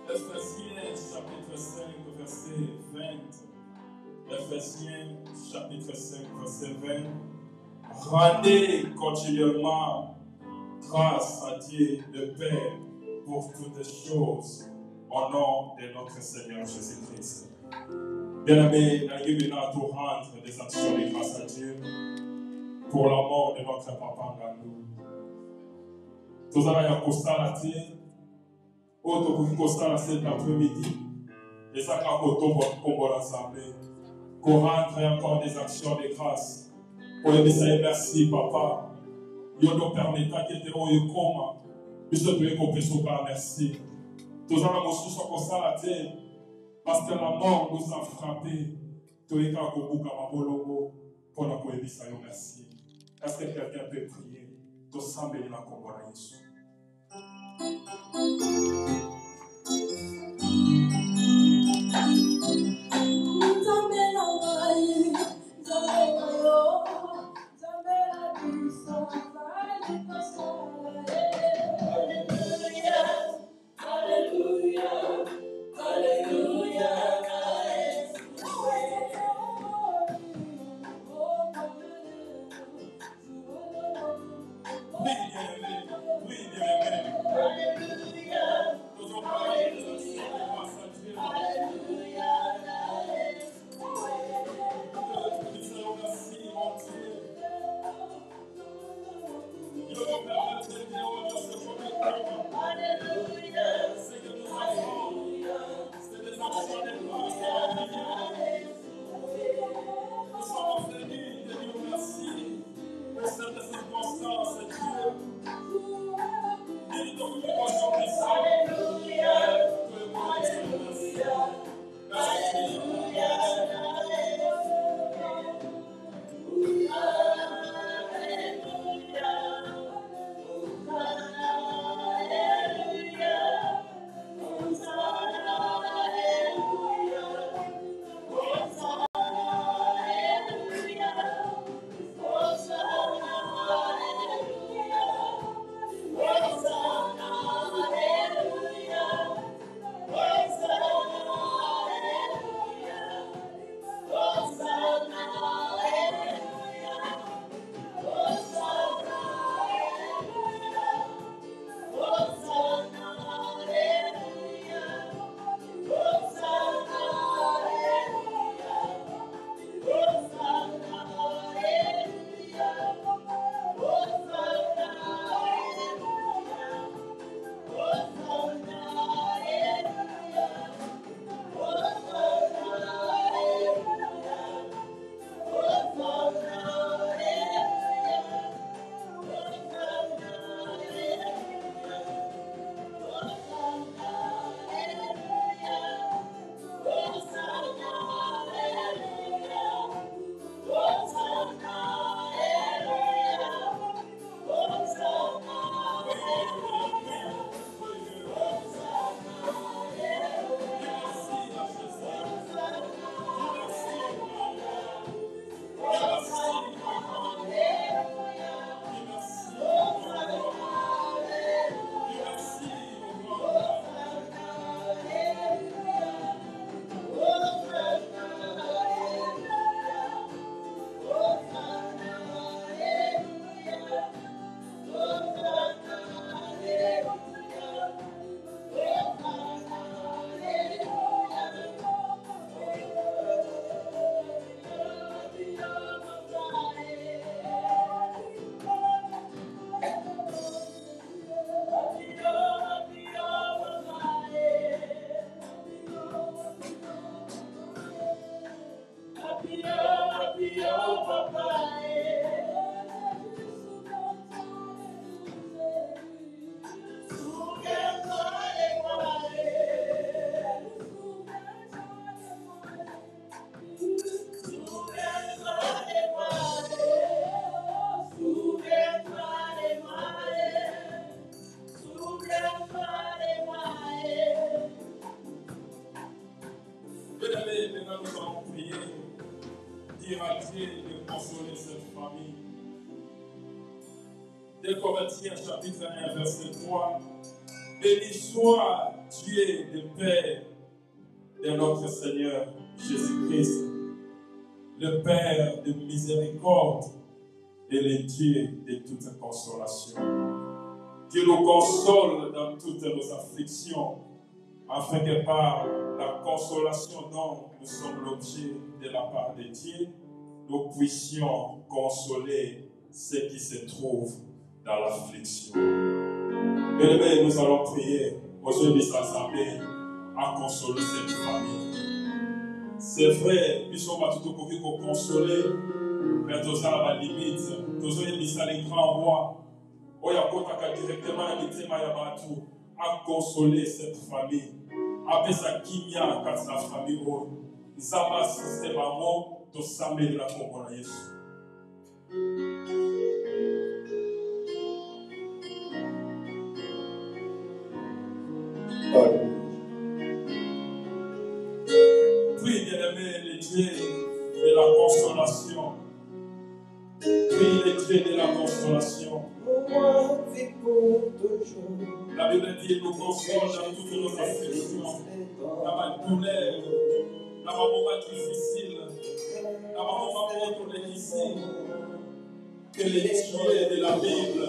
Ephésiens chapitre 5, verset 20. Ephésiens chapitre 5, verset 20. Rendez continuellement grâce à Dieu le Père pour toutes choses au nom de notre Seigneur Jésus-Christ. Bien-aimés, nous allons rendre des actions de grâce à Dieu pour la mort de notre papa Ngandou. Nous allons constater, autre constat cet après-midi, et ça quand on va ensemble, qu'on rentre encore des actions de grâce. Pour lui dire merci papa. Yo nous permettant que tu aies comme, nous sommes qu'on peut se merci. Nous allons nous constater parce que la mort nous a frappé. Tous les cas qu'on bouge à Bolongo pour la cohésion, merci. Est-ce que quelqu'un peut prier? Nous sommes bénis la combat à Jésus. Oui, de Corinthiens chapitre 1 verset 3. Béni soit Dieu le Père de notre Seigneur Jésus-Christ, le Père de miséricorde et le Dieu de toute consolation, qui nous console dans toutes nos afflictions, afin que par la consolation dont nous sommes l'objet de la part de Dieu, nous puissions consoler ceux qui se trouvent dans l'affliction. Bien-aimés, nous allons prier aujourd'hui s'assembler à consoler cette famille. C'est vrai, nous sommes tout pour consoler, mais nous avons la limite. Nous avons mis ça les grands rois. On y a directement à consoler cette famille. Après ça, qui y a quand la famille, nous avons assisté à mort de samedi de la Congo. Prie, bien-aimé, le Dieu de la consolation. Prie, le Dieu de la consolation. La Bible dit nous console dans toutes nos afflictions, dans ma douleur, dans ma moment difficile, dans ma moment contre les difficiles. Que le Dieu de la Bible,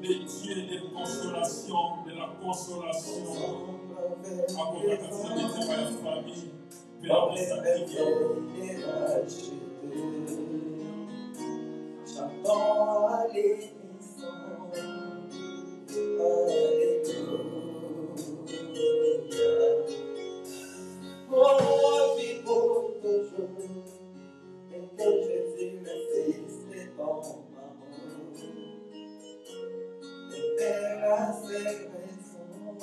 le Dieu de consolation, de la consolation, accompagne sa famille, père de sa vie. Chantons Alléluia, mon roi vit pour toujours, et que Jésus le Fils est ton amour. Le Père a ses raisons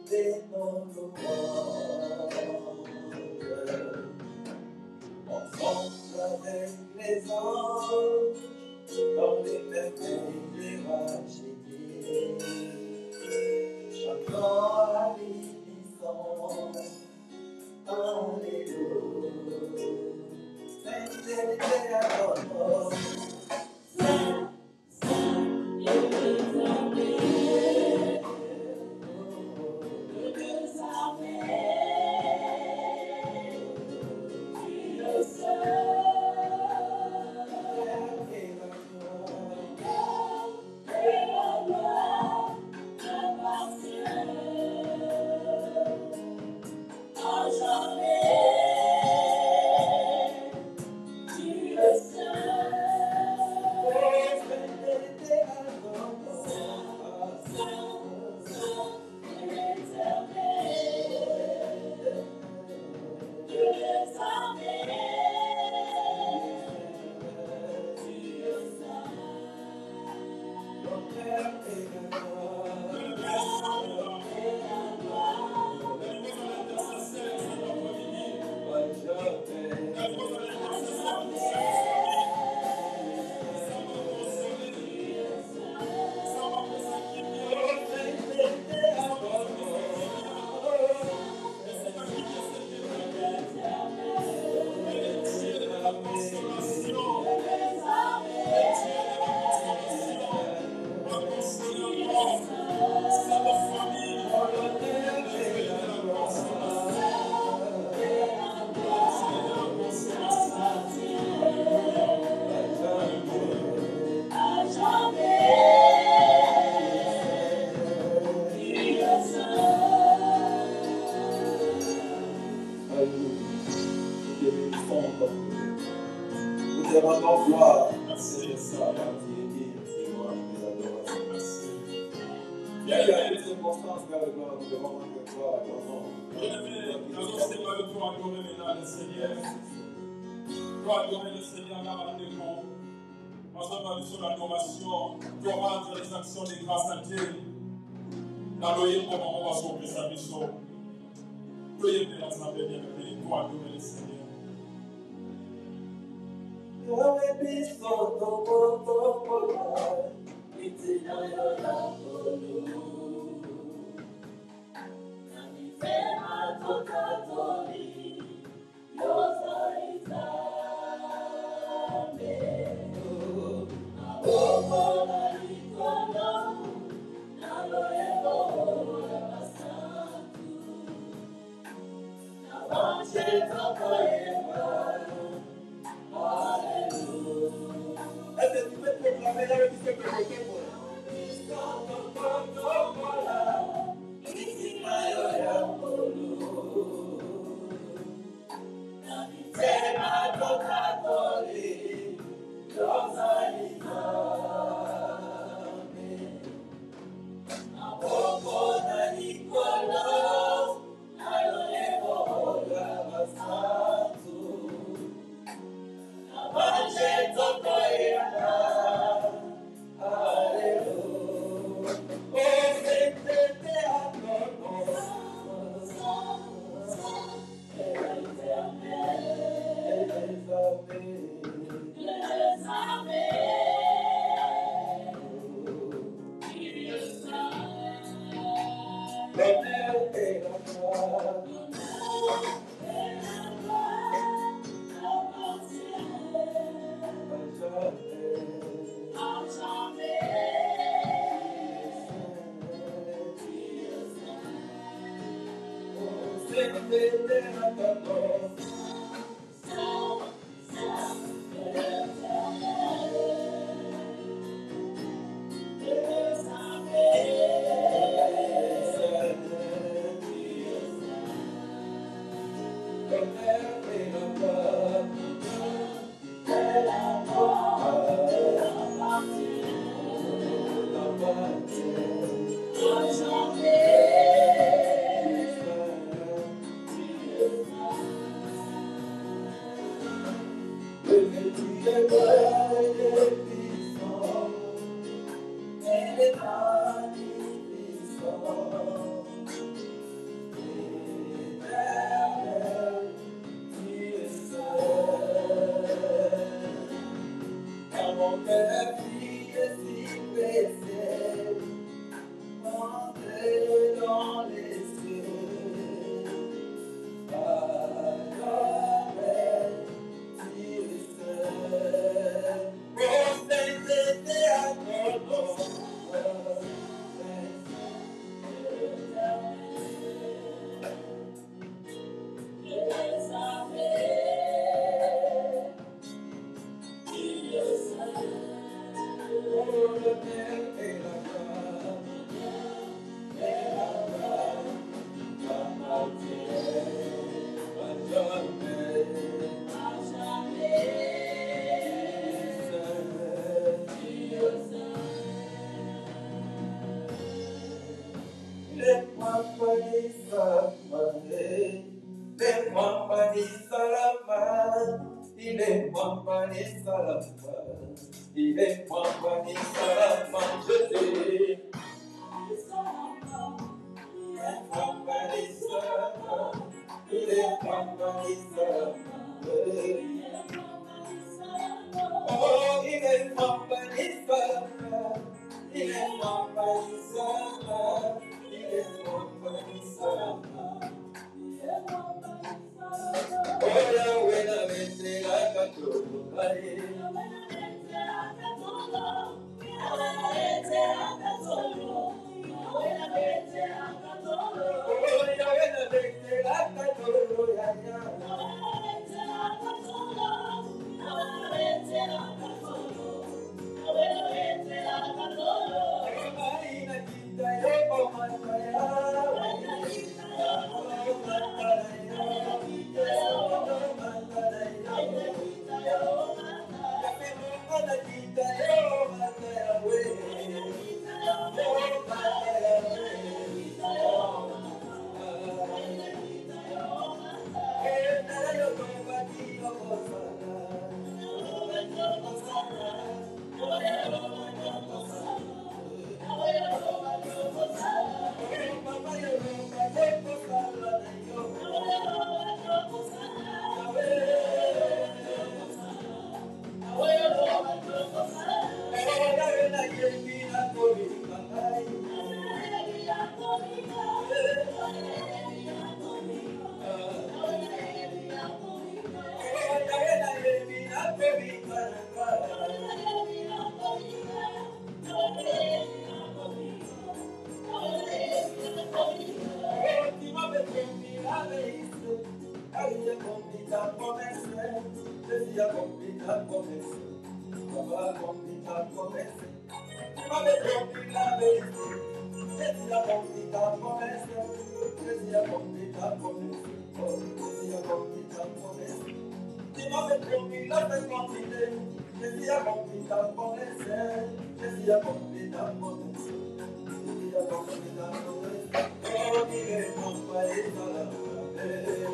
de nos louanges. Ensemble avec les anges, dans les merveilles les rachetés, chantons à l'unisson, Alléluia. Saint-Dieu adore. Nous demandons gloire. C'est ça, il y a une circonstance vers le gloire, nous devons rendre gloire à ton nom. C'est pas le tour adorer maintenant le Seigneur. Pour adorer le Seigneur dans la démon. Ensemble sur l'adoration, pour rendre les actions de grâce à Dieu. Dans l'oeil, comment on va sauver sa mission. Priez pour l'assemblée bien-aimée, pour adorer le Seigneur. Oh, Est-ce que tu peux proclamer là où tu peux proclamer? Jésus accomplit ta promesse. Jésus accomplit ta promesse. Papa accomplit ta promesse. Tu m'avais promis la vérité. Jésus accomplit ta promesse. Jésus accomplit ta promesse. Oh, Jésus accomplit ta promesse. Tu m'avais promis la fécondité. Jésus accomplit ta promesse. Jésus accomplit ta promesse. Jésus accomplit ta promesse. Oh, il est mon pays dans la paix.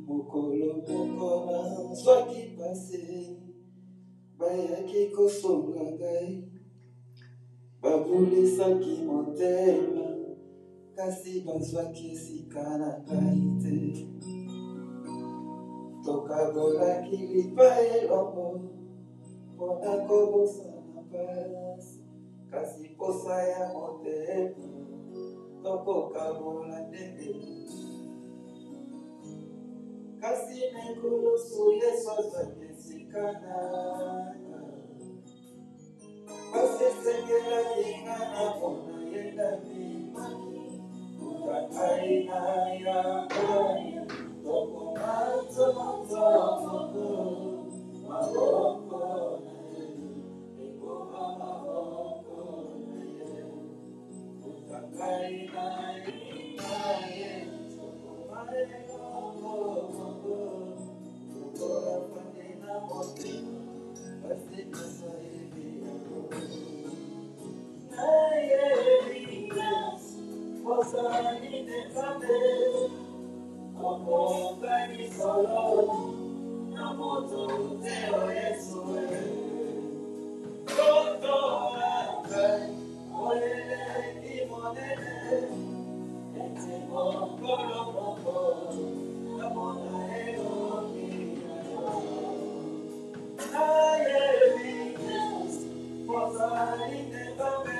Mokolo mokona zwaki pase bayaki kosonga ngai babulisaki motema kasi bazwaki esika na ngai te tokabolaki lipa elongo mpona kobosana pasi kasi posa ya motema tokokabola ndenge kasi nekulusu Yesu azali esika nanga kasi esengelaki nga na mpona yenda bimaki ukakai na yango tokomatsomatsomo maboko na ye ekoma maboko na ye ukakai na ye tokomaeloko tokola pande na motema kasi nasayebi yango ozali nzambe okokani solo na moto te o Yesu totoaka oyeleki monene ete mokolo moko namona elongi nayebi ozali nzambe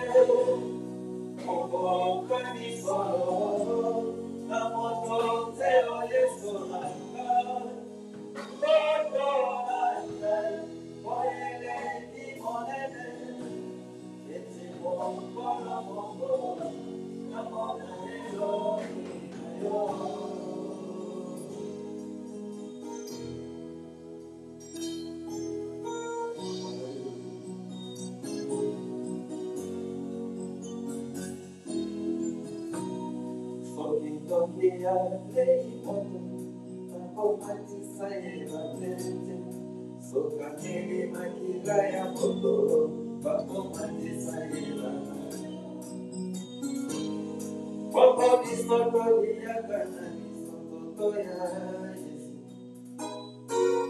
okokani solo na moto te o Yesu nanga totoaka oyeleki monene ete mokolo moko namona elongi na yo. Soki alei moto nakomatisa ye batete sokangeli makila ya moto bakomatisa ye bana poko bisoto liyaka na bisoto ya Yesu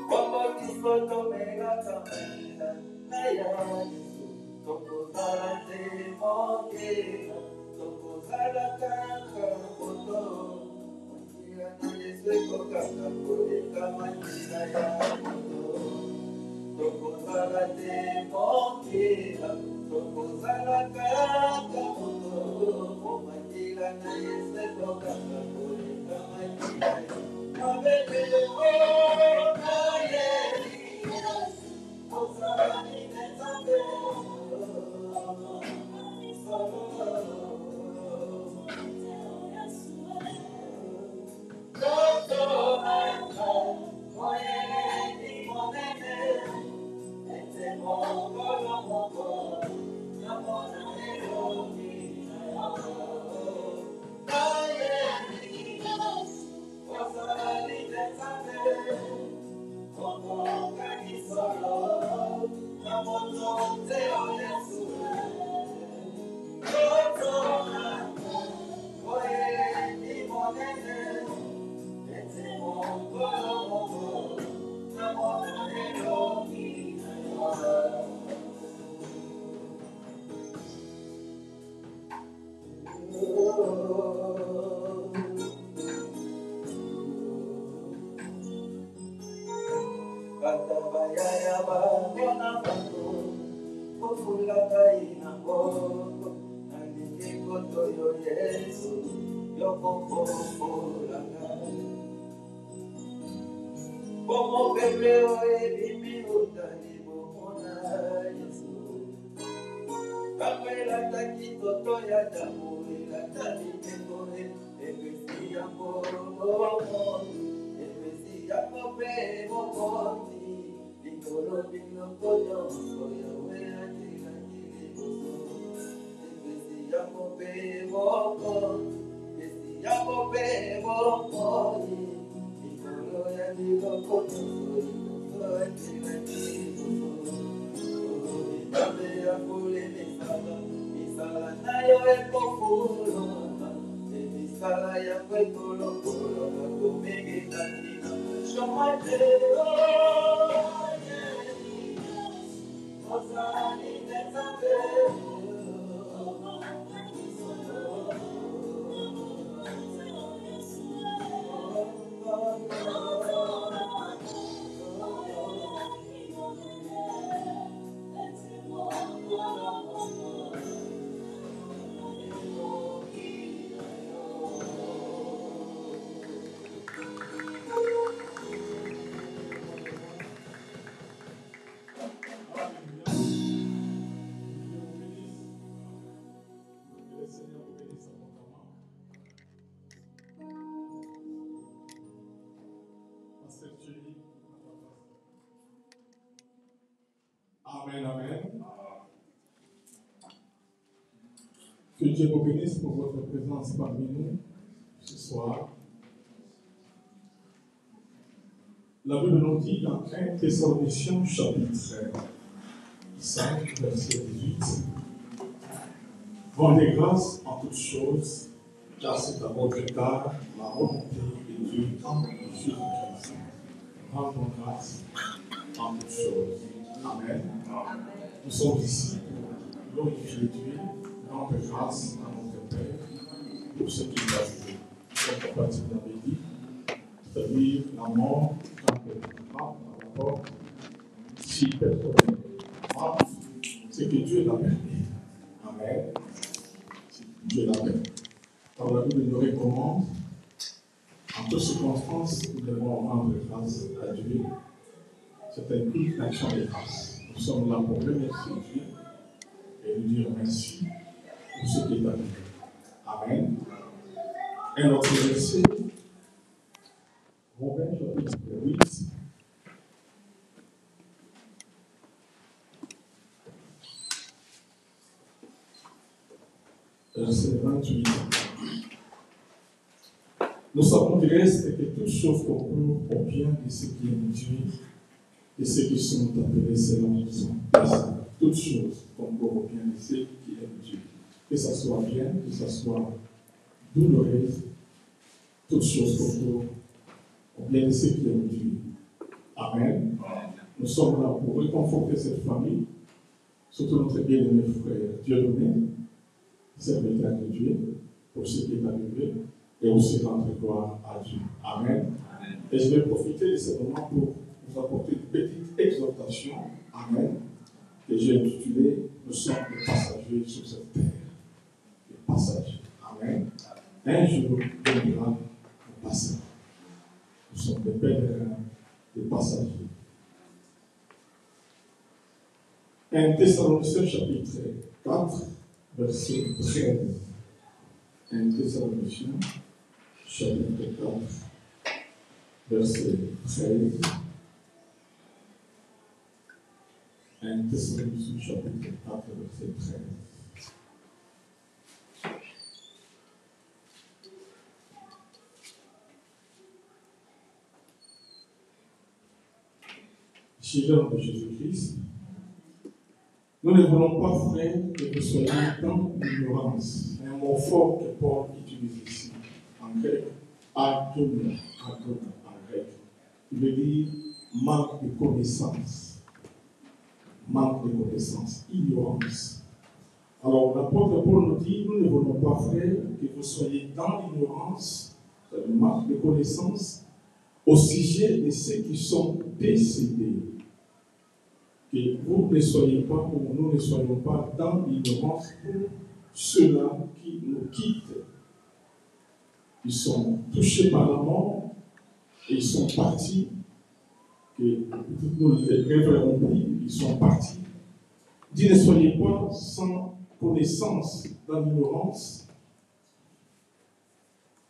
poko bisoto melaka makila na ya Yesu tokozala te mokela tokozala kaka moto makila na Yesu ekokaka koleka makila ya moto tokozala te mokela tokozala kaka moto makila na Yesu ekokaka koleka makila ya mabele na yeli ozali nzambe Como pepe oe bimi utani bomona Yesu Kamela taki toto ya jamu ila tani ketore Ebesi ya mbono Ebesi ya kope mokoti Likolo bino kono Soya wea jila jili boso Ebesi ya kope mokoti Ebesi ya kope mokoti misala nayo ekofulo misala ya kwetolokolo bakomegekatina shomateo ozali nzambe Amen, amen. Que Dieu vous bénisse pour votre présence parmi nous ce soir. La Bible nous dit dans 1 Thessaloniciens chapitre 5, verset 18. Rendez grâce en toutes choses, car c'est à votre égard la volonté de Dieu en Jésus-Christ. Rendons grâce en toutes choses. Amen. Nous sommes ici pour glorifier Dieu, rendre grâce à notre Père pour ce qu'il a fait. Comme la partie l'avait dit, c'est-à-dire la mort quand elle frappe à la porte, si personne frappe, c'est que Dieu l'a permis. Amen. Dieu l'a permis. Alors la Bible nous recommande, en toutes circonstances, nous devons rendre grâce à Dieu. C'est un culte d'action de grâce. Nous sommes là pour remercier Dieu et lui dire merci pour ce qui est arrivé. Amen. Et notre verset, Romains chapitre 8. Verset 28. Nous savons du reste que toutes choses concourent au bien de ceux qui aiment Dieu et ceux qui sont appelés selon son dessein. Toutes choses concourent au bien de ceux qui aiment Dieu. Que ça soit bien, que ça soit douloureuse, toutes choses concourent au bien de ceux qui aiment Dieu. Amen. Nous sommes là pour réconforter cette famille, surtout notre bien-aimé frère Dieudonné, serviteur de Dieu, pour ce qui est arrivé, et aussi rendre gloire à Dieu. Amen. Amen. Et je vais profiter de ce moment pour vous apporter une petite exhortation. Amen. Que j'ai intitulée Nous sommes des passagers sur cette terre. Des passagers. Amen. Un jour viendra le passage. Nous sommes des pèlerins, des passagers. 1 Thessaloniciens chapitre 4, verset 13. 1 Thessaloniciens chapitre 4, verset 13. 1 Thessaloniciens chapitre 4, verset 13. Chez l'homme de Jésus-Christ, nous ne voulons pas, frère, que vous soyez dans l'ignorance. C'est un mot fort que Paul utilise ici, en grec, adonia, en grec. Il veut dire manque de connaissance. Manque de connaissance, ignorance. Alors, l'apôtre Paul nous dit, nous ne voulons pas, frère, que vous soyez dans l'ignorance, le manque de connaissance, au sujet de ceux qui sont décédés. Que vous ne soyez pas, ou nous ne soyons pas dans l'ignorance pour ceux-là qui nous quittent. Ils sont touchés par la mort et ils sont partis. Que nous les révérons pris, ils sont partis. Dis, ne soyez pas sans connaissance dans l'ignorance.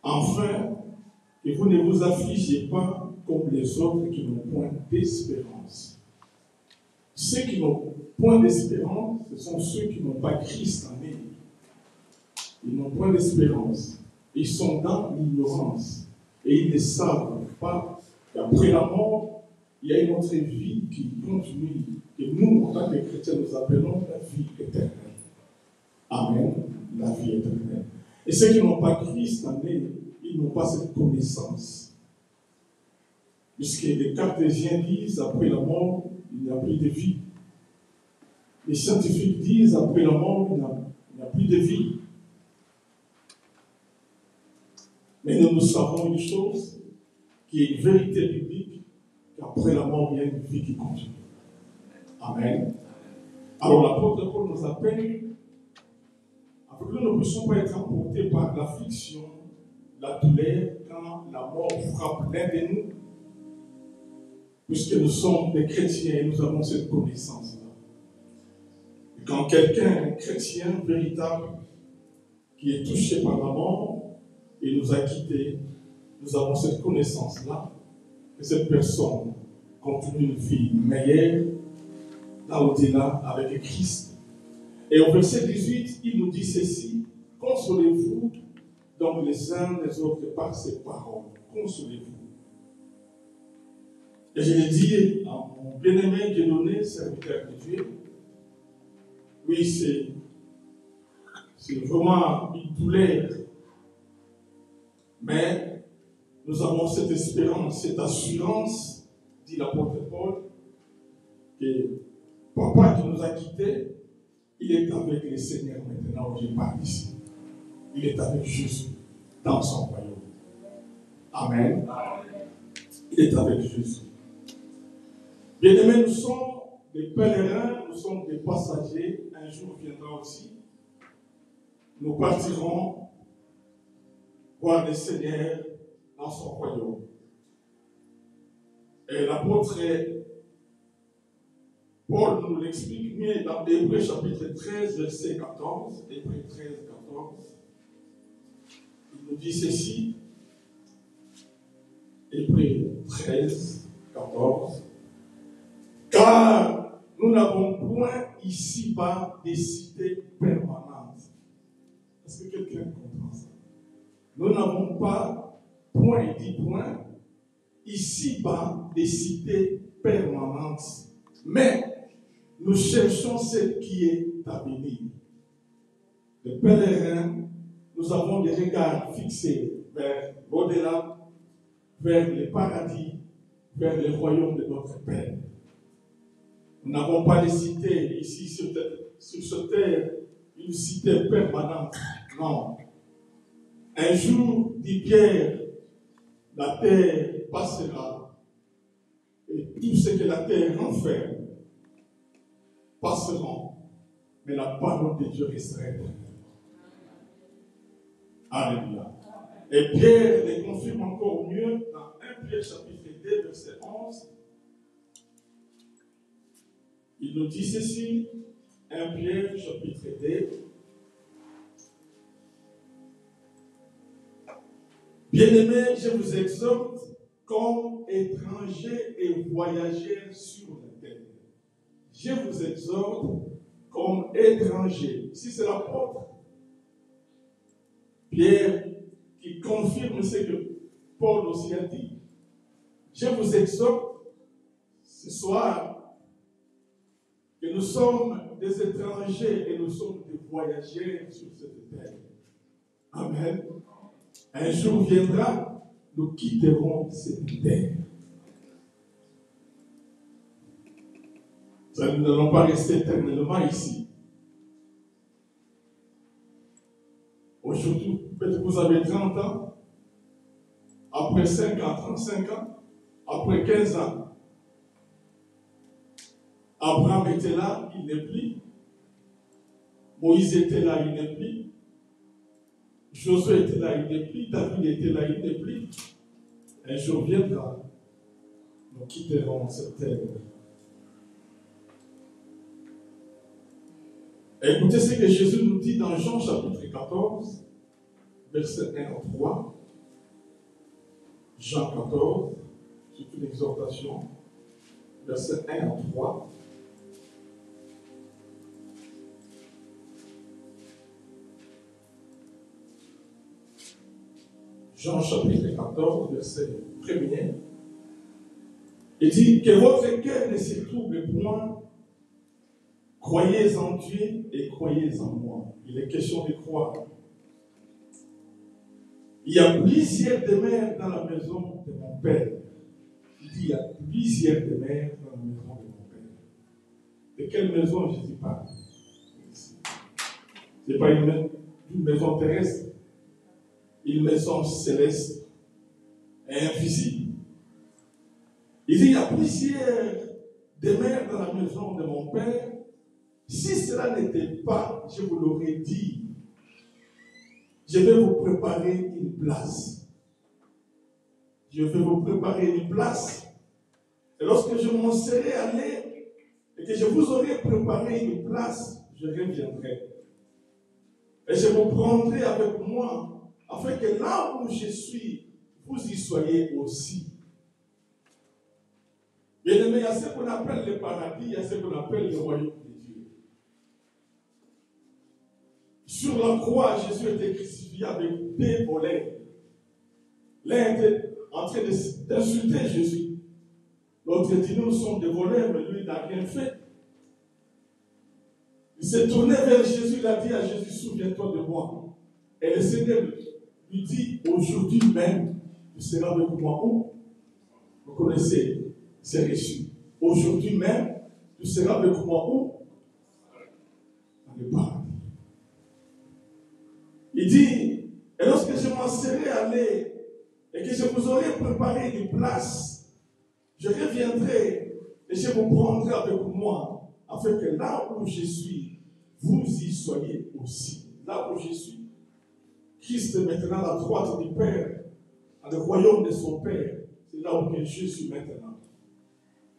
Enfin, que vous ne vous affligez pas comme les autres qui n'ont point d'espérance. Ceux qui n'ont point d'espérance, ce sont ceux qui n'ont pas Christ en eux. Ils n'ont point d'espérance. Ils sont dans l'ignorance. Et ils ne savent pas qu'après la mort, il y a une autre vie qui continue. Et nous, en tant que chrétiens, nous appelons la vie éternelle. Amen. La vie éternelle. Et ceux qui n'ont pas Christ en eux, ils n'ont pas cette connaissance. Puisque les cartésiens disent, après la mort, il n'y a plus de vie. Les scientifiques disent, après la mort, il n'y a plus de vie. Mais nous savons une chose, qui est une vérité biblique, qu'après la mort, il y a une vie qui continue. Amen. Alors l'apôtre Paul nous appelle, afin que nous ne puissions pas être emportés par l'affliction, la douleur, quand la mort frappe l'un de nous, puisque nous sommes des chrétiens et nous avons cette connaissance-là. Et quand quelqu'un, un chrétien véritable, qui est touché par la mort et nous a quittés, nous avons cette connaissance-là, que cette personne continue une vie meilleure là-au-delà avec Christ. Et au verset 18, il nous dit ceci, consolez-vous donc les uns les autres par ces paroles. Consolez-vous. Et je l'ai dit à mon bien-aimé Dieudonné, serviteur de Dieu, oui, c'est vraiment une douleur. Mais nous avons cette espérance, cette assurance, dit l'apôtre Paul, que Papa qui nous a quittés, il est avec le Seigneur maintenant où je parle ici. Il est avec Jésus dans son royaume. Amen. Il est avec Jésus. Bien-aimés, nous sommes des pèlerins, nous sommes des passagers. Un jour viendra aussi. Nous partirons voir le Seigneur dans son royaume. Et l'apôtre Paul nous l'explique mieux dans Hébreux chapitre 13, verset 14. Hébreux 13, 14. Il nous dit ceci. Hébreux 13, 14. Car nous n'avons point ici-bas des cités permanentes. Est-ce que quelqu'un comprend ça? Nous n'avons pas, point, dit point, ici-bas des cités permanentes. Mais nous cherchons celle qui est à venir. Les pèlerins, nous avons des regards fixés vers l'au-delà, vers le paradis, vers le royaume de notre Père. Nous n'avons pas de cité ici sur cette terre, une cité permanente. Non. Un jour, dit Pierre, la terre passera et tout ce que la terre renferme passeront, mais la parole de Dieu restera éternelle. Alléluia. Et Pierre les confirme encore mieux dans 1 Pierre chapitre 2, verset 11. Il nous dit ceci, 1 Pierre chapitre 2. Bien-aimés, je vous exhorte comme étrangers et voyageurs sur la terre. Je vous exhorte comme étrangers. Ici, c'est l'apôtre Pierre qui confirme ce que Paul aussi a dit. Je vous exhorte ce soir que nous sommes des étrangers et nous sommes des voyageurs sur cette terre. Amen. Un jour viendra, nous quitterons cette terre. Nous n'allons pas rester éternellement ici. Aujourd'hui, peut-être que vous avez 30 ans, après 5 ans, 35 ans, après 15 ans. Abraham était là, il n'est plus. Moïse était là, il n'est plus. Josué était là, il n'est plus. David était là, il n'est plus. Un jour viendra, nous quitterons cette terre. Écoutez ce que Jésus nous dit dans Jean chapitre 14, verset 1 à 3. Jean 14, c'est une exhortation, verset 1 à 3. Jean chapitre 14, verset 1er. Il dit que votre cœur ne se trouble point. Croyez en Dieu et croyez en moi. Il est question de croire. Il y a plusieurs demeures dans la maison de mon Père. Il dit il y a plusieurs demeures dans la maison de mon Père. De quelle maison Jésus parle? Ce n'est pas une maison terrestre, une maison céleste et invisible. Il dit il y a plusieurs demeures dans la maison de mon Père. Si cela n'était pas, je vous l'aurais dit, je vais vous préparer une place. Je vais vous préparer une place. Et lorsque je m'en serai allé et que je vous aurai préparé une place, je reviendrai. Et je vous prendrai avec moi, afin que là où je suis, vous y soyez aussi. Bien aimé, il y a ce qu'on appelle le paradis, il y a ce qu'on appelle le royaume de Dieu. Sur la croix, Jésus était crucifié avec deux volets. L'un était en train d'insulter Jésus. L'autre dit, nous sommes des voleurs, mais lui, il n'a rien fait. Il s'est tourné vers Jésus, il a dit à Jésus, souviens-toi de moi. Et le Seigneur lui dit, aujourd'hui même, tu seras avec moi où? Vous connaissez, c'est reçu. Aujourd'hui même, tu seras avec moi où? Dans le paradis. Il dit, et lorsque je m'en serai allé et que je vous aurai préparé une place, je reviendrai et je vous prendrai avec moi, afin que là où je suis, vous y soyez aussi. Là où je suis, Christ est maintenant à la droite du Père, dans le royaume de son Père. C'est là où je suis maintenant.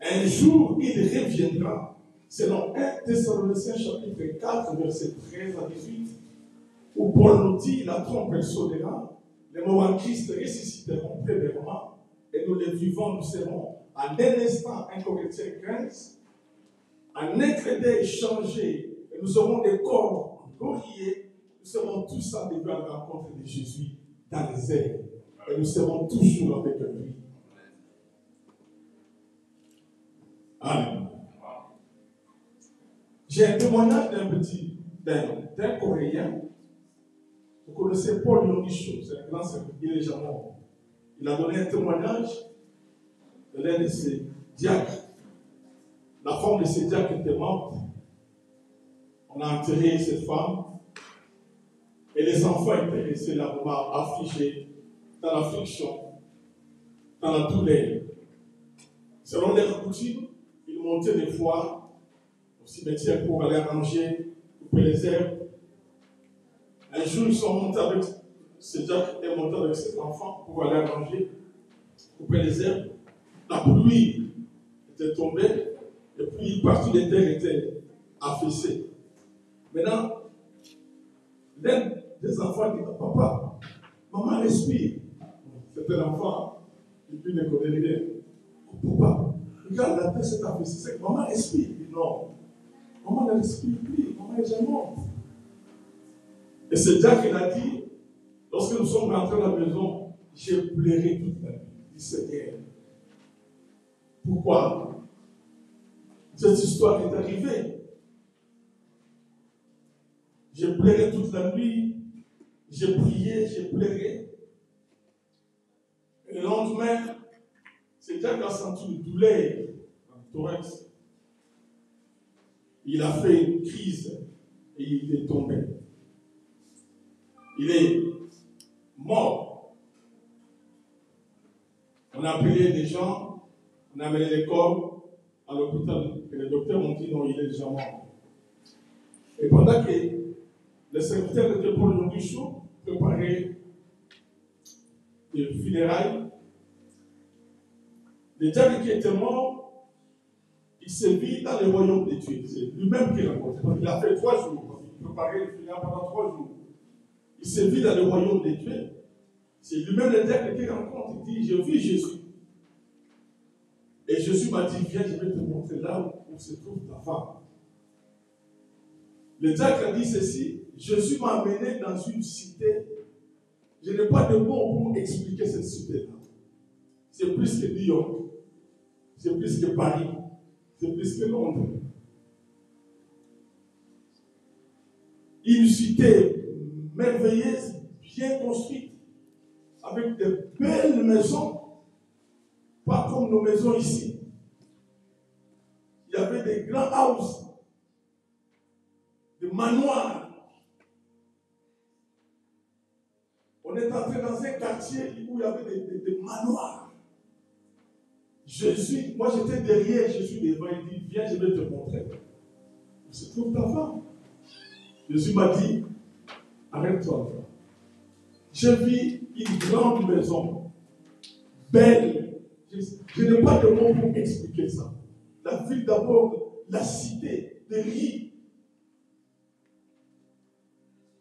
Un jour, il reviendra, selon 1 Thessaloniciens chapitre 4, verset 13 à 18, où Paul nous dit, la trompe elle sonnera, les morts en Christ ressusciteront premièrement, et nous les vivants, nous serons en un instant, 1 Corinthiens 15, en un clin d'œil changé, et nous aurons des corps glorieux, nous serons tous arrivés à la rencontre de Jésus dans les airs, et nous serons toujours avec lui. Amen. J'ai un témoignage d'un Coréen. Vous connaissez Paul Yongisho, c'est un grand serviteur, il est déjà mort. Il a donné un témoignage de l'un de ses diacres. La femme de ses diacres était morte. On a enterré cette femme. Et les enfants étaient restés là-bas, affligés, dans la friction, dans la douleur. Selon leur coutume, ils montaient des fois au cimetière pour aller arranger, couper les herbes. Un jour, ils sont montés avec ce diacre et montés avec cet enfant pour aller arranger, couper les herbes. La pluie était tombée et puis une partie des terres était affaissée. Maintenant, l'un des enfants dit, papa, maman respire. C'était l'enfant, il ne connaît rien. Papa, regarde la tête s'est affaissée. Maman respire. Il dit non. Maman ne respire plus. Maman est déjà morte. Et c'est Dieu qui l'a dit, lorsque nous sommes rentrés à la maison, j'ai pleuré toute la nuit. Il dit Seigneur. Pourquoi cette histoire est arrivée? J'ai pleuré toute la nuit, j'ai prié, j'ai pleuré. Et le lendemain, c'est Dieu qui a senti une douleur dans le thorax. Il a fait une crise et il est tombé. Il est mort. On a appelé des gens, on a amené les corps à l'hôpital et les docteurs ont dit non, il est déjà mort. Et pendant que les serviteurs de Paul Yongisho préparaient les funérailles, le diable qui était mort, il s'est vu dans le royaume de Dieu. C'est lui-même qui raconte. Il a fait 3 jours. Il préparait les funérailles pendant 3 jours. Il s'est vu dans le royaume de Dieu. C'est lui-même le diable qui rencontre. Il dit, j'ai vu Jésus. Et Jésus m'a dit, viens, je vais te montrer là où se trouve ta femme. Le diable a dit ceci, Jésus m'a amené dans une cité. Je n'ai pas de mots pour expliquer cette cité-là. C'est plus que New York. C'est plus que Paris. C'est plus que Londres. Une cité merveilleuse, bien construite, avec de belles maisons, pas comme nos maisons ici. Il y avait des grands houses, des manoirs. On est entré dans un quartier où il y avait des manoirs. Jésus, moi j'étais derrière Jésus devant, il dit, viens, je vais te montrer. Où se trouve ta femme? Jésus m'a dit, arrête-toi. J'ai vu une grande maison, belle. Je n'ai pas de mots pour expliquer ça. La ville d'abord, la cité, les riz.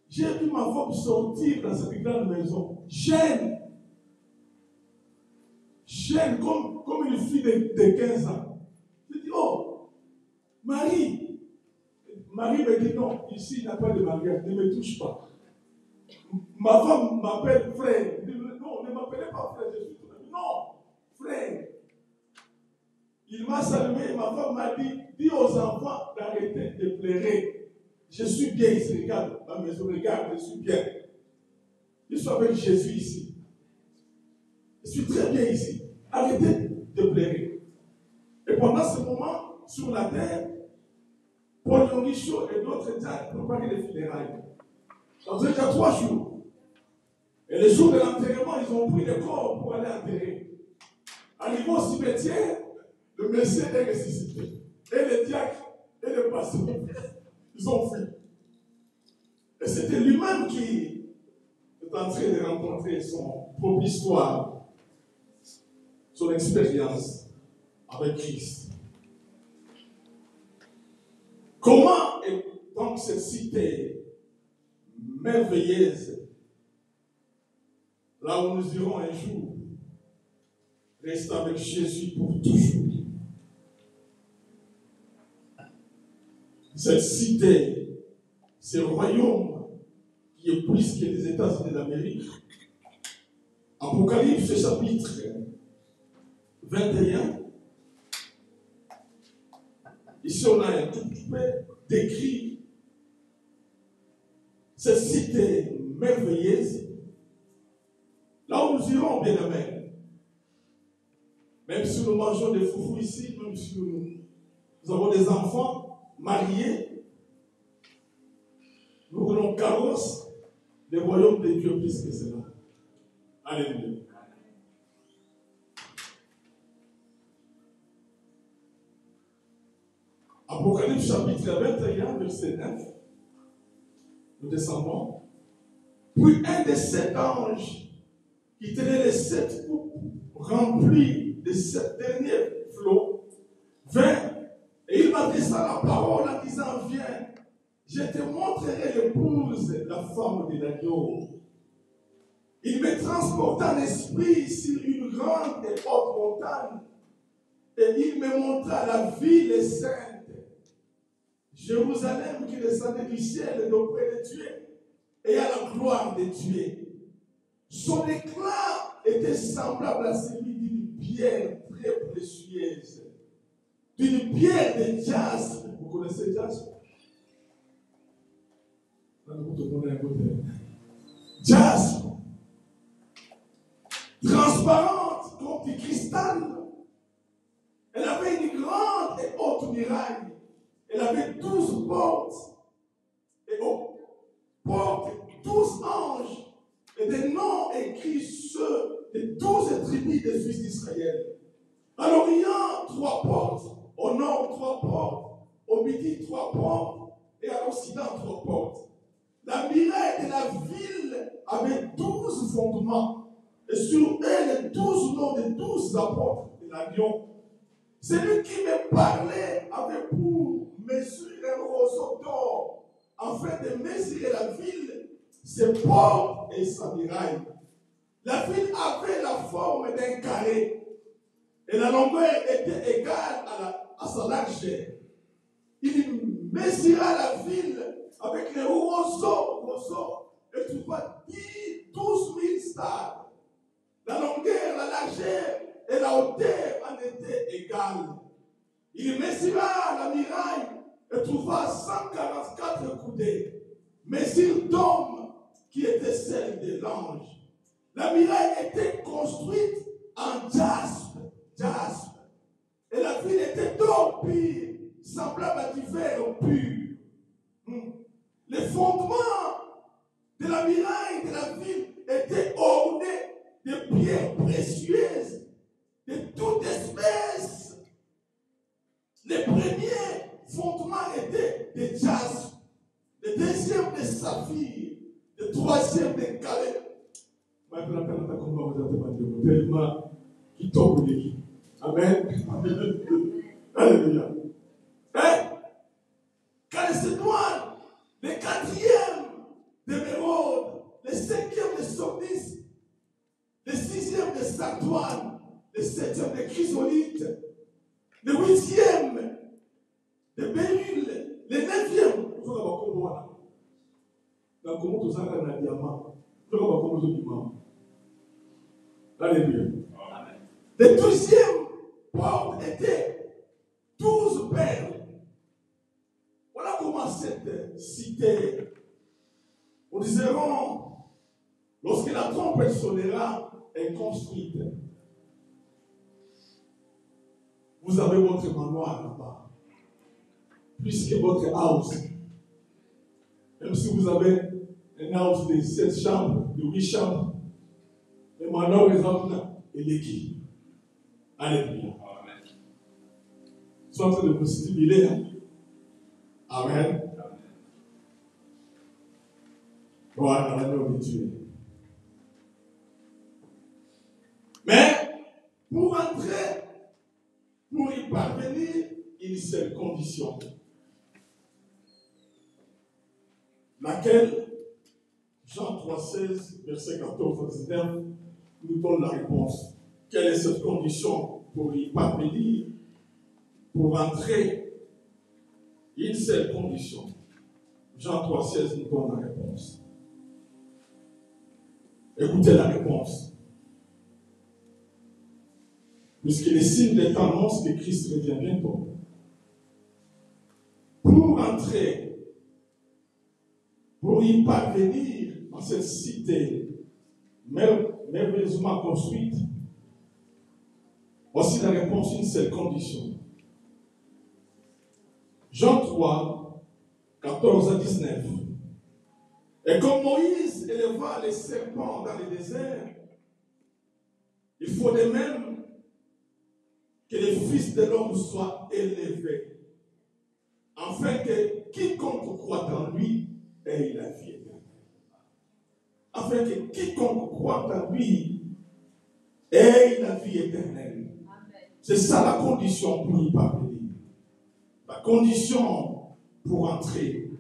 J'ai vu ma femme sortir dans cette grande maison, jeune comme une fille de 15 ans. Marie me dit non, ici il n'y a pas de mariage, ne me touche pas. Ma femme m'appelle frère. Il dit, non, ne m'appelez pas frère, je suis ton ami. Non, frère. Il m'a salué, ma femme m'a dit, dis aux enfants d'arrêter de pleurer. Je suis bien ici, regarde ma maison, regarde, je suis bien. Je suis avec Jésus ici. Je suis très bien ici. Arrêtez de pleurer. Et pendant ce moment, sur la terre, Paul Yongicho et d'autres étaient préparés les funérailles. Ça faisait déjà 3 jours. Et le jour de l'enterrement, ils ont pris le corps pour aller enterrer. Arrivé au cimetière, le monsieur est ressuscité. Et le diacre et le pasteur, ils ont fui. Et c'était lui-même qui est en train de rencontrer son propre histoire, son expérience avec Christ. Comment est donc cette cité merveilleuse, là où nous irons un jour, rester avec Jésus pour toujours? Cette cité, ce royaume qui est plus que les États-Unis d'Amérique. Apocalypse chapitre 21. Ici, on a un tout petit peu décrit cette cité merveilleuse, là où nous irons, bien aimés. Même si nous mangeons des foufous ici, même si nous avons des enfants mariés, nous voulons carrosse, le royaume de Dieu plus que cela. Alléluia. Apocalypse chapitre 21, verset 9. Nous descendons. Puis un des 7 anges qui tenait les 7 coupes remplies de 7 derniers flots vint et il m'adressa la parole en disant, viens, je te montrerai l'épouse, la femme de l'agneau. Il me transporta en esprit sur une grande et haute montagne et il me montra la ville sainte, Jérusalem qui descendait du ciel d'auprès de Dieu et à la gloire de Dieu. Son éclat était semblable à celui d'une pierre très précieuse, d'une pierre de jaspe. Vous connaissez jaspe? Jaspe, transparente comme du cristal. Elle avait une grande et haute muraille. Elle avait 12 portes. Et aux portes, 12 anges. Et des noms écrits ceux des 12 tribus des fils d'Israël. À l'Orient, 3 portes. Au nord, 3 portes. Au midi, 3 portes. Et à l'Occident, 3 portes. La muraille de la ville avait 12 fondements. Et sur elle, les 12 noms des 12 apôtres de l'Agneau. Celui qui me parlait avait pour mesurer un roseau d'or, afin de mesurer la ville, ses portes et sa muraille. La ville avait la forme d'un carré, et la longueur était égale à sa largeur. Il mesura la ville avec les roseaux, et trouva 12 000 stades. La longueur, la largeur et la hauteur en étaient égales. Il mesura la muraille et trouva 144 coudées, mesure d'homme qui était celle de l'ange. La muraille était construite en jaspe, et la ville était d'or pur, semblable à du verre pur. Les fondements de la muraille de la ville étaient ornés de pierres précieuses, de toute espèce. Les premiers fondements étaient de jaspe, le deuxième de saphir, le troisième de calais. Amen. Alléluia. Calcédoine, le 4e d'émeraude, le 5e de Sordis, le 6e de Sardoine, le 7e de Chrysolite, le 8e de dans comment tout ça dans un diamant. Je ne sais pas comment je dis. Alléluia. Les 12e portes étaient 12 perles. Voilà comment cette cité, nous dirons, lorsque la trompette sonnera, est construite. Vous avez votre manoir là-bas, plus que votre house. Même si vous avez un house de 7 chambres, de 8 chambres, le manoir est l'équipe. Alléluia. Ils sont en train de vous stimuler. Hein? Amen. Voilà, la nourriture. Mais pour entrer, pour y parvenir, une seule condition. Laquelle, Jean 3,16, verset 14 à 19, nous donne la réponse. Quelle est cette condition pour y parvenir, pour entrer? Une seule condition. Jean 3,16 nous donne la réponse. Écoutez la réponse. Puisque les signes des temps annoncent que Christ revient bientôt. Pour entrer, pour y parvenir dans cette cité merveilleusement construite, voici la réponse, une seule condition. Jean 3, 14 à 19. Et comme Moïse éleva les serpents dans le désert, il faut de même que les fils de l'homme soient élevés, afin que quiconque croit en lui ait la vie éternelle. Afin que quiconque croit en lui ait la vie éternelle. C'est ça la condition pour y parvenir. La condition pour entrer.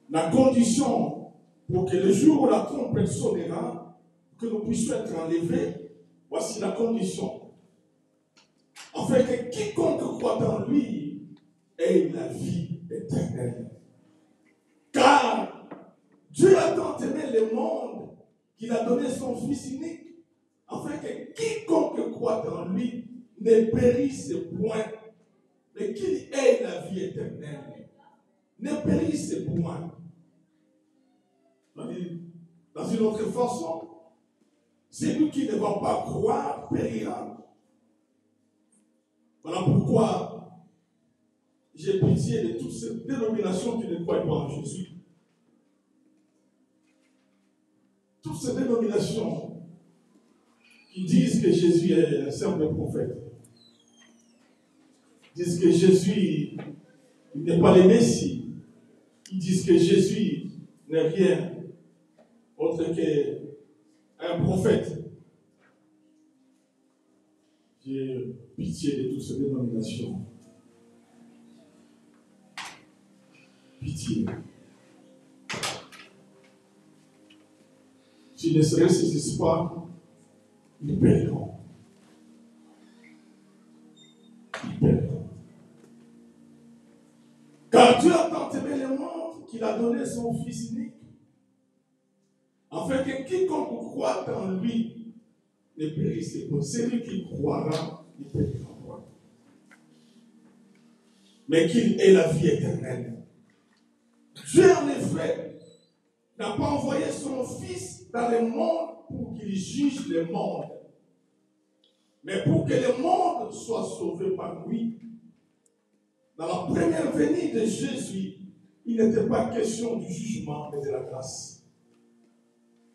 La condition pour que le jour où la trompette sonnera, que nous puissions être enlevés, voici la condition. Afin que quiconque croit en lui ait la vie éternelle. Car Dieu a tant aimé le monde qu'il a donné son Fils unique, afin que quiconque croit en lui ne périsse point, mais qu'il ait la vie éternelle. Ne périsse point. Dans une autre façon, celui qui ne va pas croire périra. Voilà pourquoi j'ai pitié de toutes ces dénominations qui ne croient pas en Jésus. Toutes ces dénominations qui disent que Jésus est un simple prophète, disent que Jésus n'est pas le Messie, ils disent que Jésus n'est rien autre qu'un prophète. J'ai pitié de toutes ces dénominations. Pitié. S'ils ne se ressaisissent pas, ils périront. Ils périront. Car Dieu a tant aimé le monde qu'il a donné son Fils unique, afin que quiconque croit en lui ne périsse pas. Celui qui croira ne périra pas, mais qu'il ait la vie éternelle. Dieu, en effet, n'a pas envoyé son Fils dans le monde pour qu'il juge le monde, mais pour que le monde soit sauvé par lui. Dans la première venue de Jésus, il n'était pas question du jugement, mais de la grâce.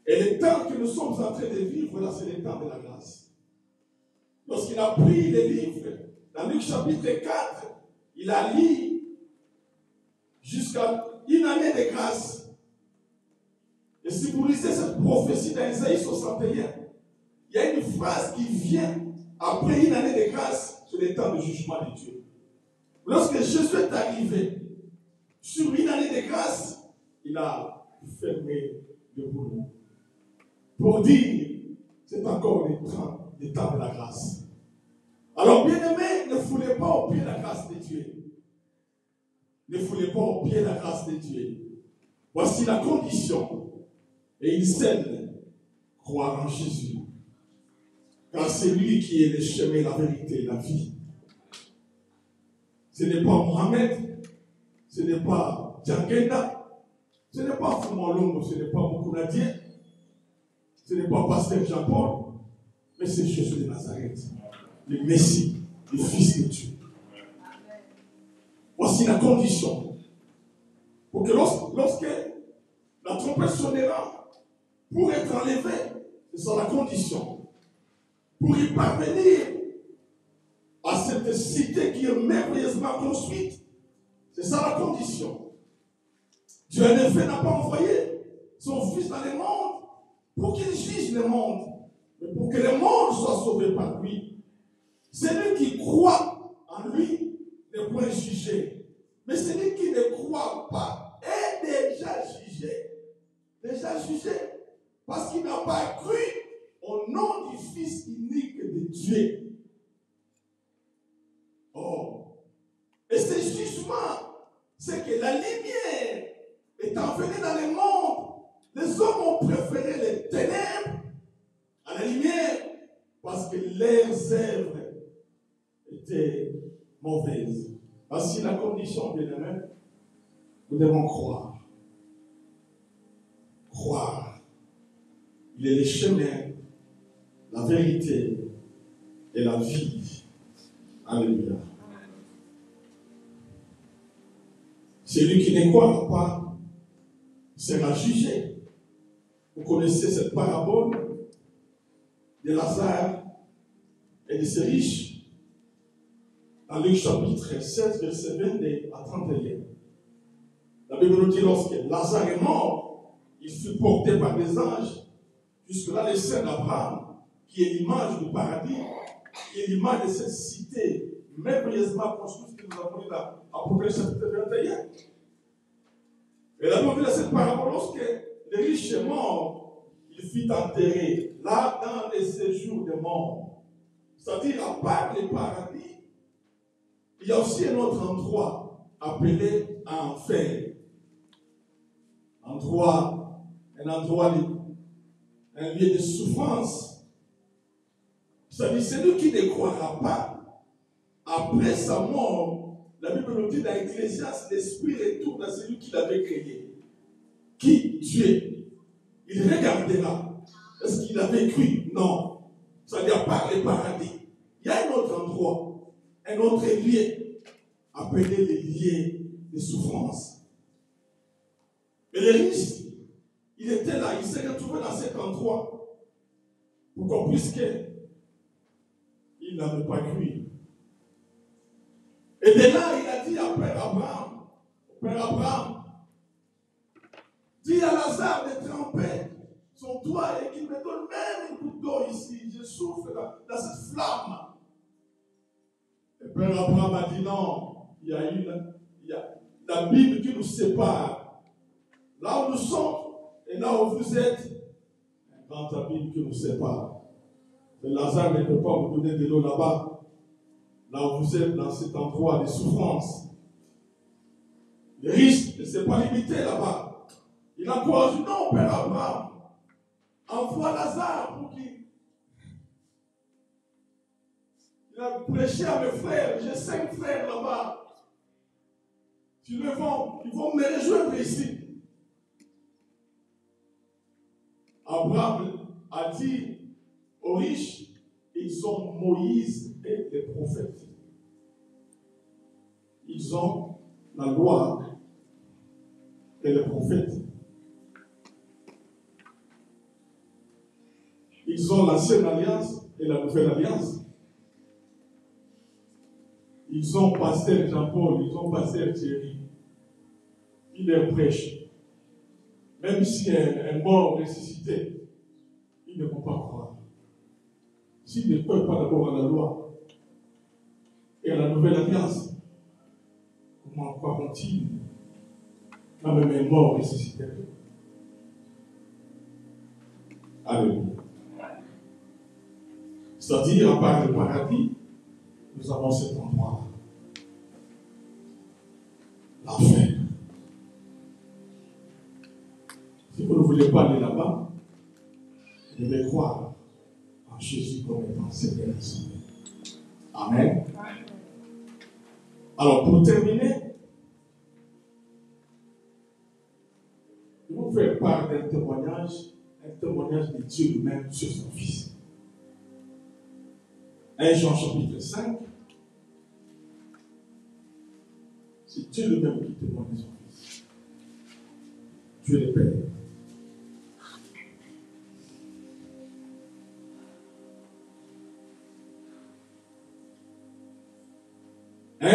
Et le temps que nous sommes en train de vivre, là, c'est le temps de la grâce. Lorsqu'il a pris les livres, dans Luc chapitre 4, il a lu jusqu'à une année de grâce. Et si vous lisez cette prophétie dans Isaïe 61, il y a une phrase qui vient après une année de grâce sur le temps de jugement de Dieu. Lorsque Jésus est arrivé sur une année de grâce, il a fermé le boulot pour dire c'est encore le temps de la grâce. Alors, bien-aimés, ne foulez pas au pied la grâce de Dieu. Ne foulez pas au pied la grâce de Dieu. Voici la condition. Et ils aiment croire en Jésus. Car c'est lui qui est le chemin, la vérité et la vie. Ce n'est pas Mohamed, ce n'est pas Djangenda, ce n'est pas Foumalongo, ce n'est pas Mokounadien, ce n'est pas Pasteur Jean-Paul, mais c'est Jésus de Nazareth, le Messie, le Fils de Dieu. Voici la condition pour que lorsque la trompette sonnera, pour être enlevé, c'est ça la condition. Pour y parvenir à cette cité qui est merveilleusement construite, c'est ça la condition. Dieu en effet n'a pas envoyé son Fils dans le monde pour qu'il juge le monde, mais pour que le monde soit sauvé par lui. Celui qui croit en lui n'est point jugé, mais celui qui ne croit pas est déjà jugé. Déjà jugé parce qu'il n'a pas cru au nom du Fils unique de Dieu. Oh. Et ce jugement, c'est que la lumière étant venue dans le monde, les hommes ont préféré les ténèbres à la lumière parce que leurs œuvres étaient mauvaises. Voici la condition, bien-aimés. Nous devons croire. Croire. Il est le chemin, la vérité et la vie. Alléluia. Celui qui ne croira pas sera jugé. Vous connaissez cette parabole de Lazare et de ses riches dans Luc chapitre 16, verset 22 à 31. La Bible nous dit lorsque Lazare est mort, il fut porté par des anges jusque-là le sein d'Abraham, qui est l'image du paradis, qui est l'image de cette cité merveilleusement construite que nous avons lu dans Apocalypse chapitre 21. Et la Bible dit dans cette parabole, lorsque le riche est mort, il fut enterré là dans les séjours des morts. C'est-à-dire, à part le paradis, il y a aussi un autre endroit appelé enfer. Un lieu de souffrance. C'est-à-dire, celui qui ne croira pas, après sa mort, la Bible nous dit dans Ecclésiaste, l'esprit retourne à celui qui l'avait créé. Qui? Dieu. Il regardera. Est-ce qu'il avait cru? Non. C'est-à-dire, par le paradis, il y a un autre endroit, un autre lieu, appelé le lieu de souffrance. Mais le riche, il était là, il s'est retrouvé dans cet endroit. Pourquoi? Puisqu'il n'avait pas cru. Et de là, il a dit à Père Abraham, dis à Lazare de tremper son doigt et qu'il me donne même une goutte d'eau ici. Je souffre dans cette flamme. Et Père Abraham a dit non, il y a la Bible qui nous sépare. Là où nous sommes et là où vous êtes, un grand abîme qui nous sépare. Et Lazare ne peut pas vous donner de l'eau là-bas. Là où vous êtes, dans cet endroit de souffrance. Le riche ne s'est pas limité là-bas. Il a encouragé, non, Père Abraham, envoie Lazare pour qu'il. Il a prêché à mes frères. J'ai 5 frères là-bas. Ils vont me rejoindre ici. Abraham a dit aux riches, ils ont Moïse et les prophètes. Ils ont la loi et les prophètes. Ils ont l'ancienne alliance et la nouvelle alliance. Ils ont pasteur Jean-Paul, ils ont pasteur Thierry. Ils leur prêchent. Même si un mort ressuscité, ils ne vont pas croire. S'ils ne croient pas d'abord à la loi et à la nouvelle alliance, comment croiront-ils quand même un mort ressuscité? Alléluia. C'est-à-dire, à part le paradis, nous avons cet endroit-là. L'enfer. Si vous ne voulez voulez pas aller là-bas, vous devez croire en Jésus comme étant Seigneur et Sauveur. Amen. Alors, pour terminer, je vais vous faire part d'un témoignage de Dieu lui-même sur son Fils. 1 Jean chapitre 5, c'est Dieu lui-même qui témoigne de son Fils. Dieu le Père.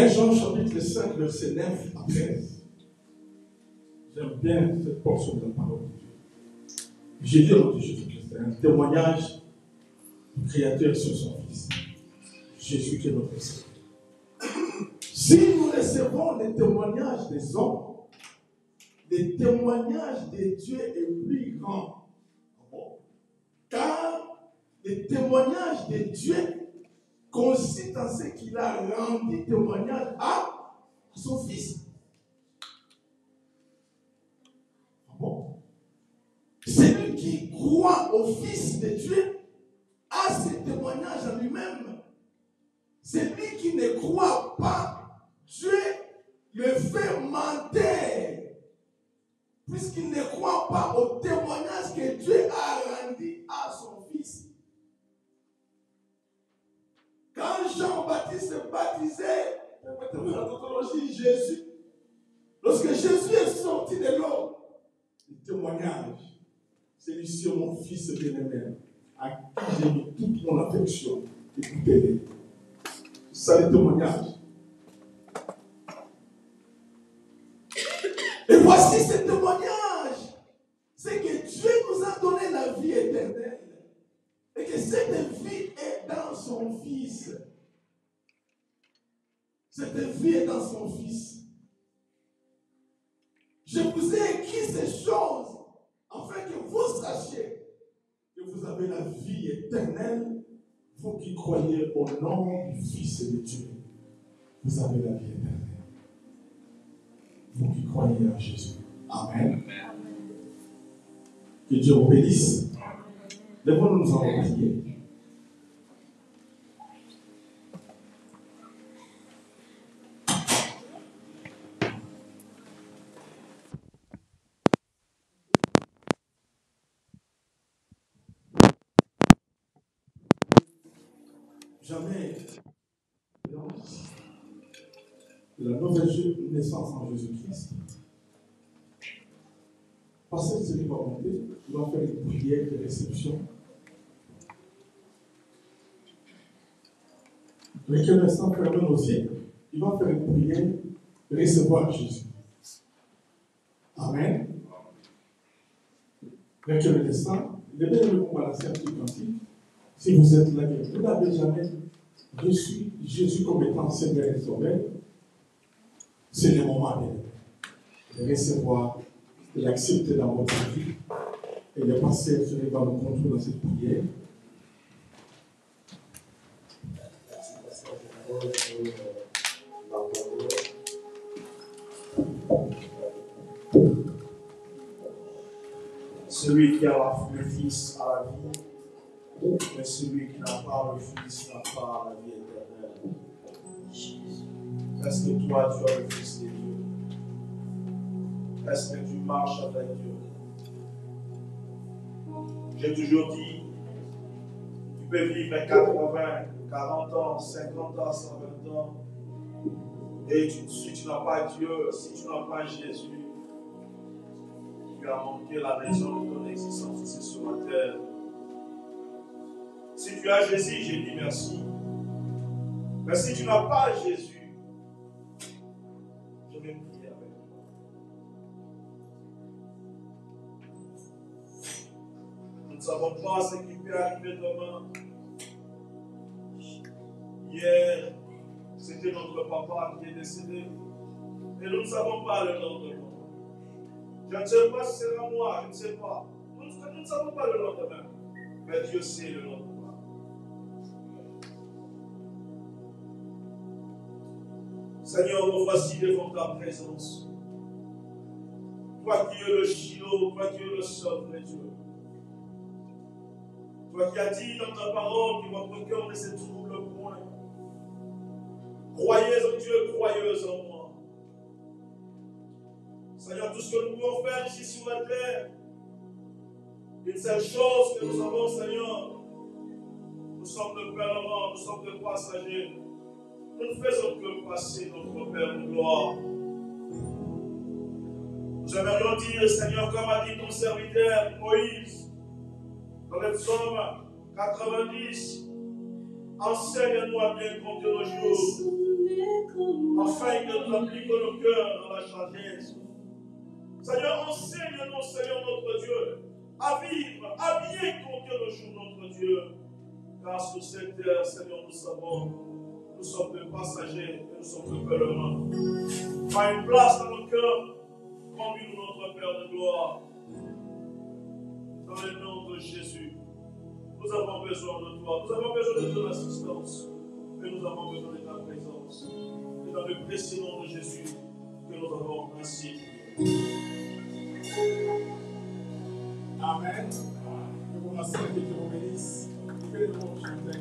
Jean chapitre 5, verset 9 à 13. J'aime bien cette portion de la parole de Dieu. Jésus notre Jésus-Christ, c'est un témoignage du Créateur sur son Fils. Jésus qui est notre Seigneur. Si nous recevons les témoignages des hommes, les témoignages de Dieu est plus grand. Car les témoignages de Dieu consistent en ce qu'il a rendu témoignage à son Fils. Celui qui croit au Fils de Dieu a ce témoignage en lui-même. Celui qui ne croit pas, Dieu le fait mentir, puisqu'il ne croit pas au témoignage que Dieu a rendu à son Fils. Quand Jean-Baptiste baptisait, Jésus, lorsque Jésus est sorti de l'eau, le témoignage, celui-ci est mon Fils bien-aimé, à qui j'ai mis toute mon affection. Écoutez-les. C'est ça le témoignage. Et voici ce témoignage. C'est que Dieu nous a donné la vie éternelle. Et que cette vie est dans son Fils. Cette vie est dans son Fils. Je vous ai écrit ces choses afin que vous sachiez que vous avez la vie éternelle, vous qui croyez au nom du Fils de Dieu. Vous avez la vie éternelle. Vous qui croyez en Jésus. Amen. Que Dieu vous bénisse. Lèvons-nous, nous allons prier. Jamais la nouvelle naissance en Jésus-Christ. Pasteur Céline va monter, il va faire une prière de réception. Mais que l'instant ferme nos yeux, il va faire une prière de recevoir Jésus. Amen. Mais que l'instant, levez-le pour balancer un petit cantique. Si vous êtes là, vous n'avez jamais reçu Jésus comme étant Seigneur et Sauveur, c'est le moment de recevoir, de l'accepter dans votre vie. Et le pasteur va nous conduire dans cette prière. Celui qui a le Fils a la vie, mais celui qui n'a pas le Fils n'a pas la vie éternelle. Est-ce que toi, tu as le Fils de Dieu? Est-ce que tu marches avec Dieu? J'ai toujours dit, tu peux vivre 80, 40 ans, 50 ans, 120 ans, et si tu n'as pas Dieu, si tu n'as pas Jésus, tu as manqué la raison de ton existence ici sur la terre. Si tu as Jésus, j'ai dit merci. Mais si tu n'as pas Jésus, je vais prier avec toi. Nous ne savons pas ce qui peut arriver demain. Hier, c'était notre papa qui est décédé. Et nous ne savons pas le lendemain. Je ne sais pas si ce sera moi, je ne sais pas. Nous ne savons pas le lendemain. Mais Dieu sait le lendemain. Seigneur, nous voici devant ta présence. Toi qui es le Shiloh, toi qui es le seul vrai Dieu. Toi qui as dit dans ta parole que votre cœur ne se trouble point. Croyez en Dieu, croyez en moi. Seigneur, tout ce que nous pouvons faire ici sur la terre, une seule chose que nous avons, Seigneur, nous sommes de pèlerins, nous sommes de passagers. Nous ne faisons que passer notre Père de gloire. Nous aimerions dire, Seigneur, comme a dit ton serviteur Moïse, dans le psaume 90, enseigne-nous à bien compter nos jours, afin que nous appliquions nos cœurs dans la sagesse. Seigneur, enseigne-nous, Seigneur notre Dieu, à vivre, à bien compter nos jours, notre Dieu. Car sur cette terre, Seigneur, nous savons, nous sommes des passagers et nous sommes des pèlerins. Fais une place dans nos cœurs, conduis-nous notre Père de gloire. Dans le nom de Jésus, nous avons besoin de toi, nous avons besoin de ton assistance, et nous avons besoin de ta présence. Et dans le précieux nom de Jésus, que nous avons ainsi. Amen. Que vous remercie, que Dieu vous bénisse. Que Dieu vous chanter.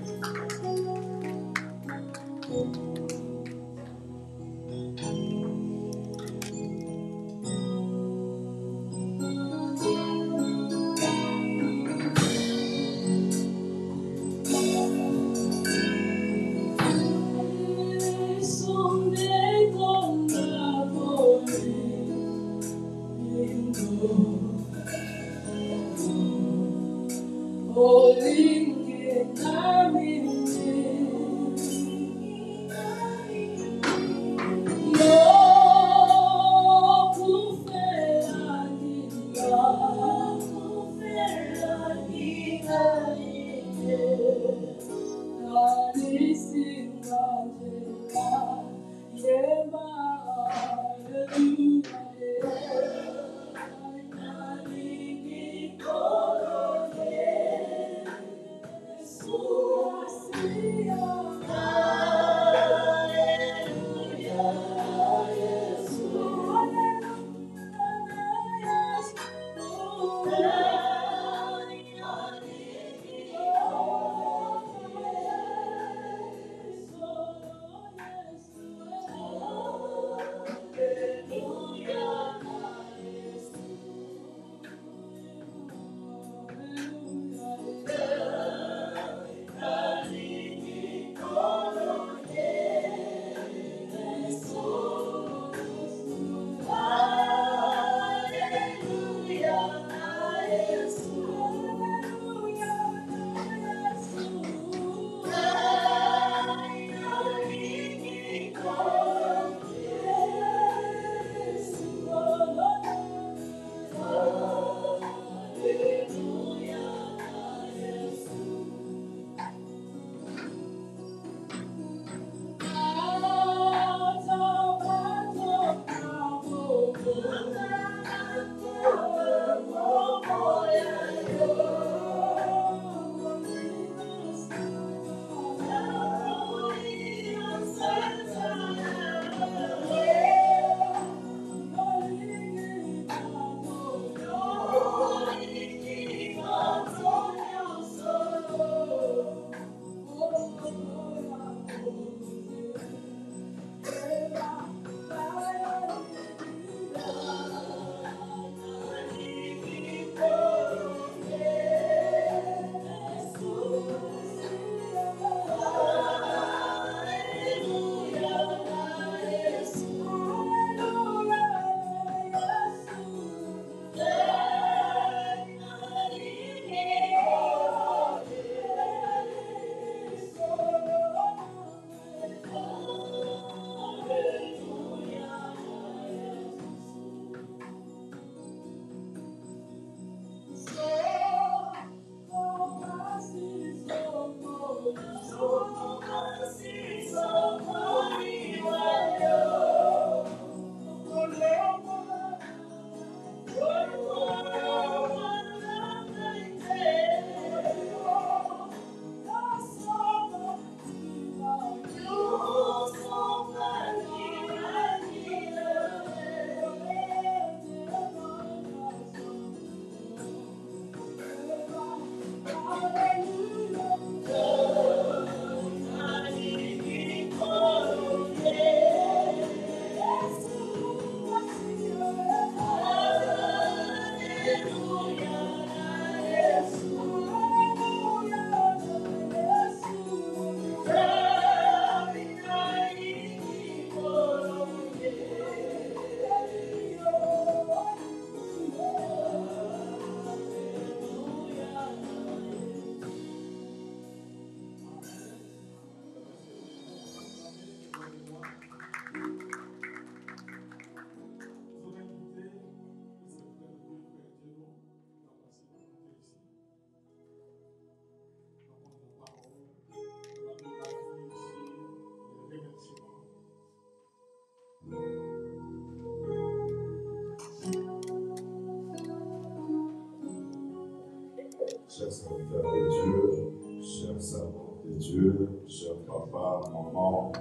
serviteurs de Dieu, chers servants de Dieu, chers papas, mamans,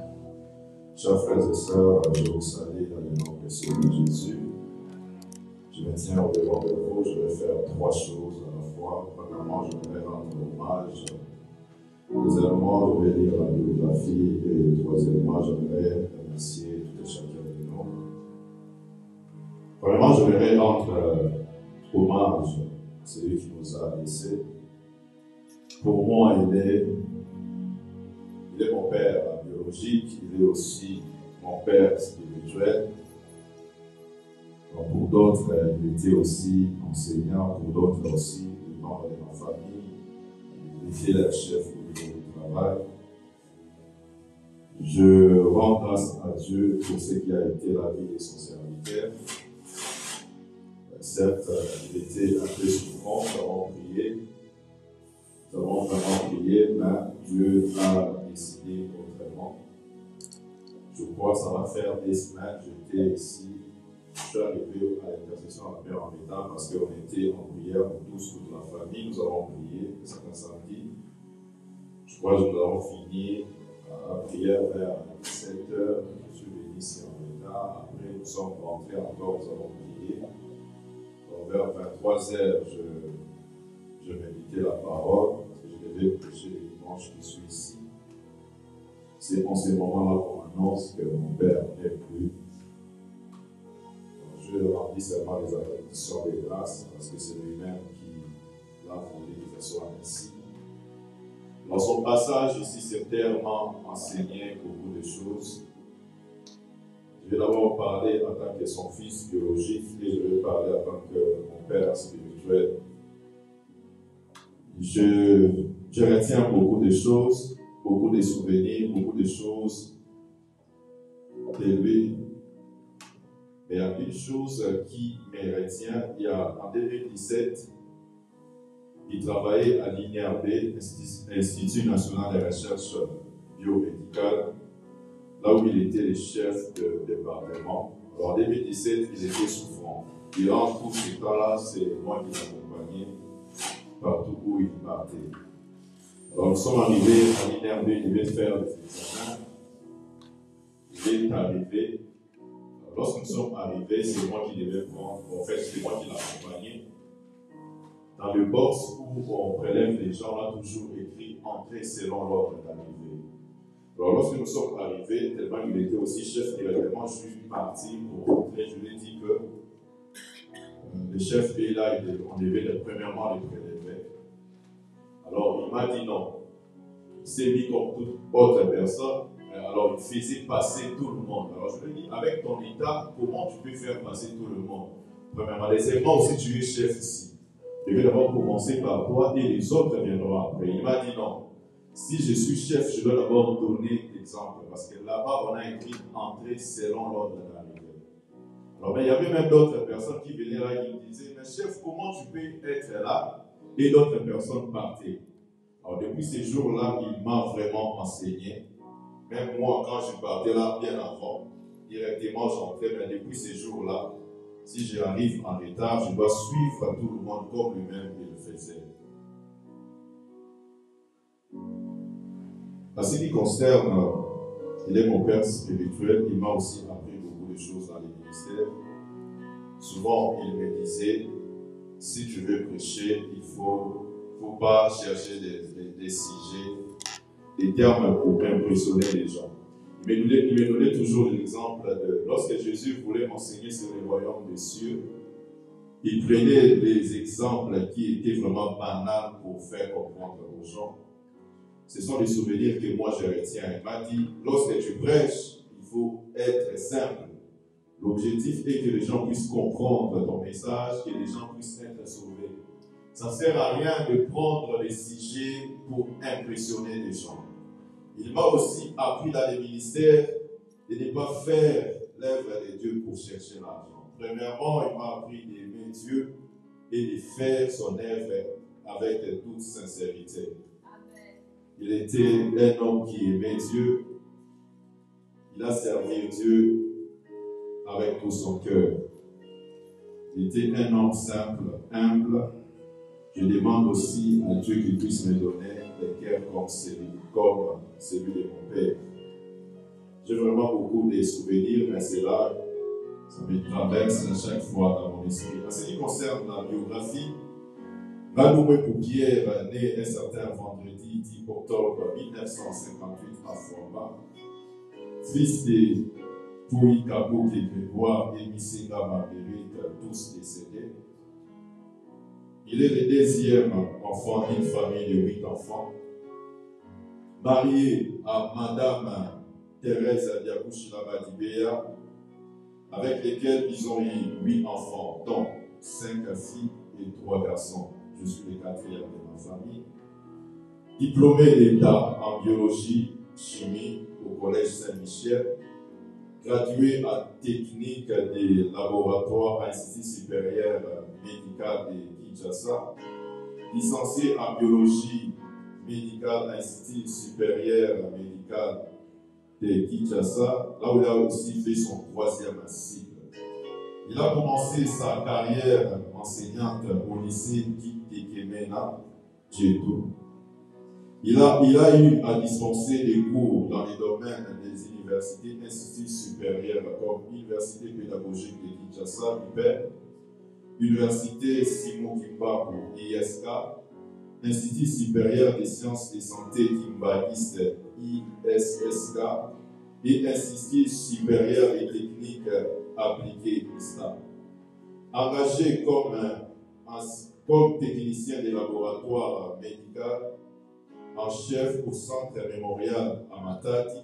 chers frères et sœurs, je vous salue dans le nom précieux de Jésus. Je me tiens au devant de vous, je vais faire trois choses à la fois. Premièrement, je vais rendre hommage. Deuxièmement, je vais lire la biographie. Et troisièmement, je vais remercier tout et chacun de nous. Premièrement, je vais rendre hommage à celui qui nous a laissés. Pour moi, il est mon père biologique, il est aussi mon père spirituel. Pour d'autres, il était aussi enseignant, pour d'autres aussi, le membre de ma famille, il était leur chef au niveau du travail. Je rends grâce à Dieu pour ce qui a été la vie de son serviteur. Certes, il était un peu souffrant, nous avons prié, nous avons vraiment prié, mais Dieu a décidé autrement. Je crois que ça va faire des semaines, j'étais ici. Je suis arrivé à l'intercession à la paix en métal parce qu'on était en prière pour tous, toute la famille. Nous avons prié certains samedis. Je crois que nous avons fini la prière vers 17h. Je suis venu ici en métal. Après, nous sommes rentrés encore, nous avons prié. Donc, vers 23h, je méditais la parole parce que je devais prêcher le dimanche qui suis ici. C'est en ce moment-là qu'on annonce que mon père n'est plus. Je remplis seulement les acquisitions des grâces parce que c'est lui-même qui l'a voulu que ce soit ainsi. Dans son passage ici sur terre, m'a enseigné beaucoup de choses. Je vais d'abord parler en tant que son fils biologique et je vais parler en tant que mon père spirituel. Je retiens beaucoup de choses, beaucoup de souvenirs, beaucoup de choses de lui. Mais il y a une chose qui me retient. En 2017, il travaillait à l'INRB, Institut National de Recherche Biomédicale, là où il était le chef de département. Alors en 2017, il était souffrant. Durant tout ce temps-là, c'est moi qui l'accompagnais partout où il partait. Alors nous sommes arrivés à l'INRB, il devait faire des examens. Il est arrivé. Lorsque nous sommes arrivés, c'est moi qui devais prendre, en fait, c'est moi qui l'accompagnais. Dans le box où on prélève les gens, on a toujours écrit « Entrée selon l'ordre d'arrivée ». Alors, lorsque nous sommes arrivés, tellement il était aussi chef directement, je suis parti pour rentrer. Je lui ai dit que le chef est là, on devait premièrement le prélever. Alors, il m'a dit non. Il s'est mis comme toute autre personne. Alors, il faisait passer tout le monde. Alors, je lui ai dit, avec ton état, comment tu peux faire passer tout le monde? Premièrement, deuxièmement, aussi, tu es chef ici. Je vais d'abord commencer par toi et les autres viendront après. Il m'a dit non. Si je suis chef, je dois d'abord donner l'exemple. Parce que là-bas, on a écrit entrer selon l'ordre d'arrivée. Alors, mais il y avait même d'autres personnes qui venaient là et qui me disaient, mais chef, comment tu peux être là? Et d'autres personnes partaient. Alors, depuis ces jours-là, il m'a vraiment enseigné. Même moi, quand je partais là bien avant, directement j'entrais, mais depuis ces jours-là, si j'arrive en retard, je dois suivre tout le monde comme lui-même il le faisait. En ce qui concerne, il est mon père spirituel, il m'a aussi appris beaucoup de choses dans les ministères. Souvent, il me disait, si tu veux prêcher, il ne faut pas chercher des sujets, des termes pour impressionner les gens. Il me donnait toujours l'exemple de lorsque Jésus voulait enseigner sur le royaume des cieux, il prenait des exemples qui étaient vraiment banals pour faire comprendre aux gens. Ce sont des souvenirs que moi je retiens. Il m'a dit, lorsque tu prêches, il faut être simple. L'objectif est que les gens puissent comprendre ton message, que les gens puissent être sauvés. Ça ne sert à rien de prendre des sujets pour impressionner les gens. Il m'a aussi appris dans les ministères de ne pas faire l'œuvre de Dieu pour chercher l'argent. Premièrement, il m'a appris d'aimer Dieu et de faire son œuvre avec toute sincérité. Amen. Il était un homme qui aimait Dieu. Il a servi Dieu avec tout son cœur. Il était un homme simple, humble. Je demande aussi à Dieu qu'il puisse me donner des cœurs comme celui de mon Père. J'ai vraiment beaucoup de souvenirs, mais c'est là, ça me traverse à chaque fois dans mon esprit. En ce qui concerne la biographie, Ranoué Poupière, né un certain vendredi 10 octobre 1958 à Fouamba, fils de Pouy Kabou et Grégoire et Missinga Marguerite, tous décédés. Il est le deuxième enfant d'une famille de 8 enfants, marié à Madame Thérèse Diakouchilaba-Dibéa, avec lesquels ils ont eu 8 enfants, dont 5 filles et 3 garçons. Je suis le 4e de ma famille. Diplômé d'État en biologie, chimie au Collège Saint-Michel, gradué en technique des laboratoires à l'Institut supérieur médical de Kinshasa, licencié en biologie médicale à l'Institut supérieur médical de Kinshasa, là où il a aussi fait son 3e cycle. Il a commencé sa carrière enseignante au lycée Kikemena, Djetou. Il a eu à dispenser des cours dans les domaines des universités, instituts supérieurs comme l'Université pédagogique de Kinshasa, UPEN, Université Simon Kimba pour ISK, Institut supérieur des sciences et santé Kimbaïste, ISSK, et Institut supérieur des techniques appliquées, ISTA. Engagé comme technicien des laboratoires médicaux, en chef au centre mémorial à Matadi.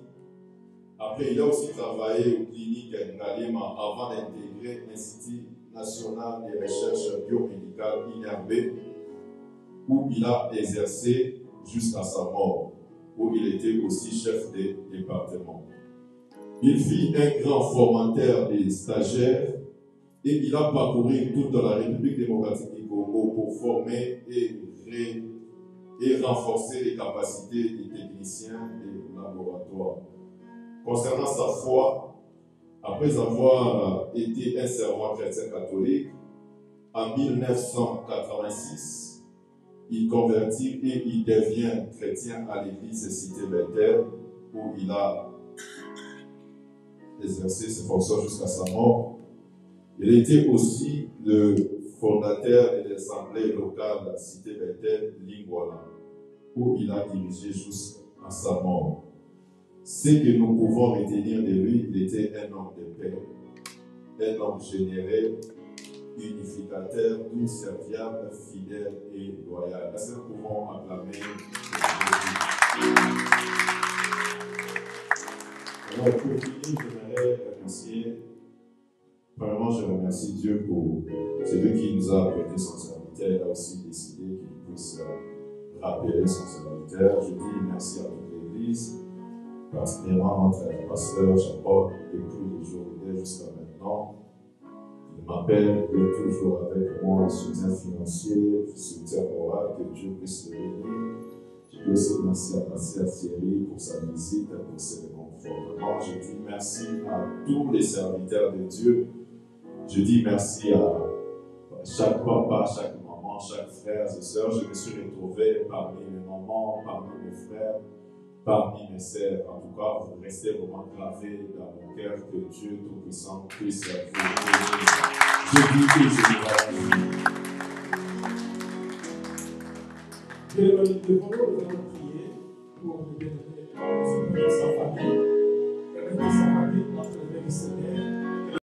Après, il a aussi travaillé aux cliniques Ngalema avant d'intégrer l'Institut national de recherche biomédicale INRB, où il a exercé jusqu'à sa mort, où il était aussi chef de département. Il fit un grand formateur des stagiaires et il a parcouru toute la République démocratique du Congo pour former et renforcer les capacités des techniciens des laboratoires. Concernant sa foi, après avoir été un servant chrétien catholique, en 1986, il convertit et il devient chrétien à l'église Cité-Bethel, où il a exercé ses fonctions jusqu'à sa mort. Il était aussi le fondateur de l'Assemblée locale Cité-Bethel, Lingwala, où il a dirigé jusqu'à sa mort. Ce que nous pouvons retenir de lui, il était un homme de paix, un homme généreux, unificateur, doux, serviable, fidèle et loyal. Est-ce que nous pouvons acclamer Alors, pour finir, j'aimerais remercier. Premièrement, je remercie Dieu pour celui qui nous a prêté son serviteur. Il a aussi décidé qu'il puisse rappeler son serviteur. Je dis merci à toute l'Église, particulièrement notre pasteur Jean-Paul, depuis le jour où il est jusqu'à maintenant. Il m'appelle, il est toujours avec moi, soutien financier, soutien moral, que Dieu puisse le bénir. Je dis aussi merci à Pasteur Thierry pour sa visite, pour ses réconfortements. Je dis merci à tous les serviteurs de Dieu. Je dis merci à chaque papa, chaque maman, chaque frère et soeur. Je me suis retrouvé parmi mes mamans, parmi mes frères, parmi mes sœurs. En tout cas, vous restez vraiment gravés dans mon cœur. Que Dieu Tout-Puissant puisse vous bénir. Je dis que je vous remercie. Que les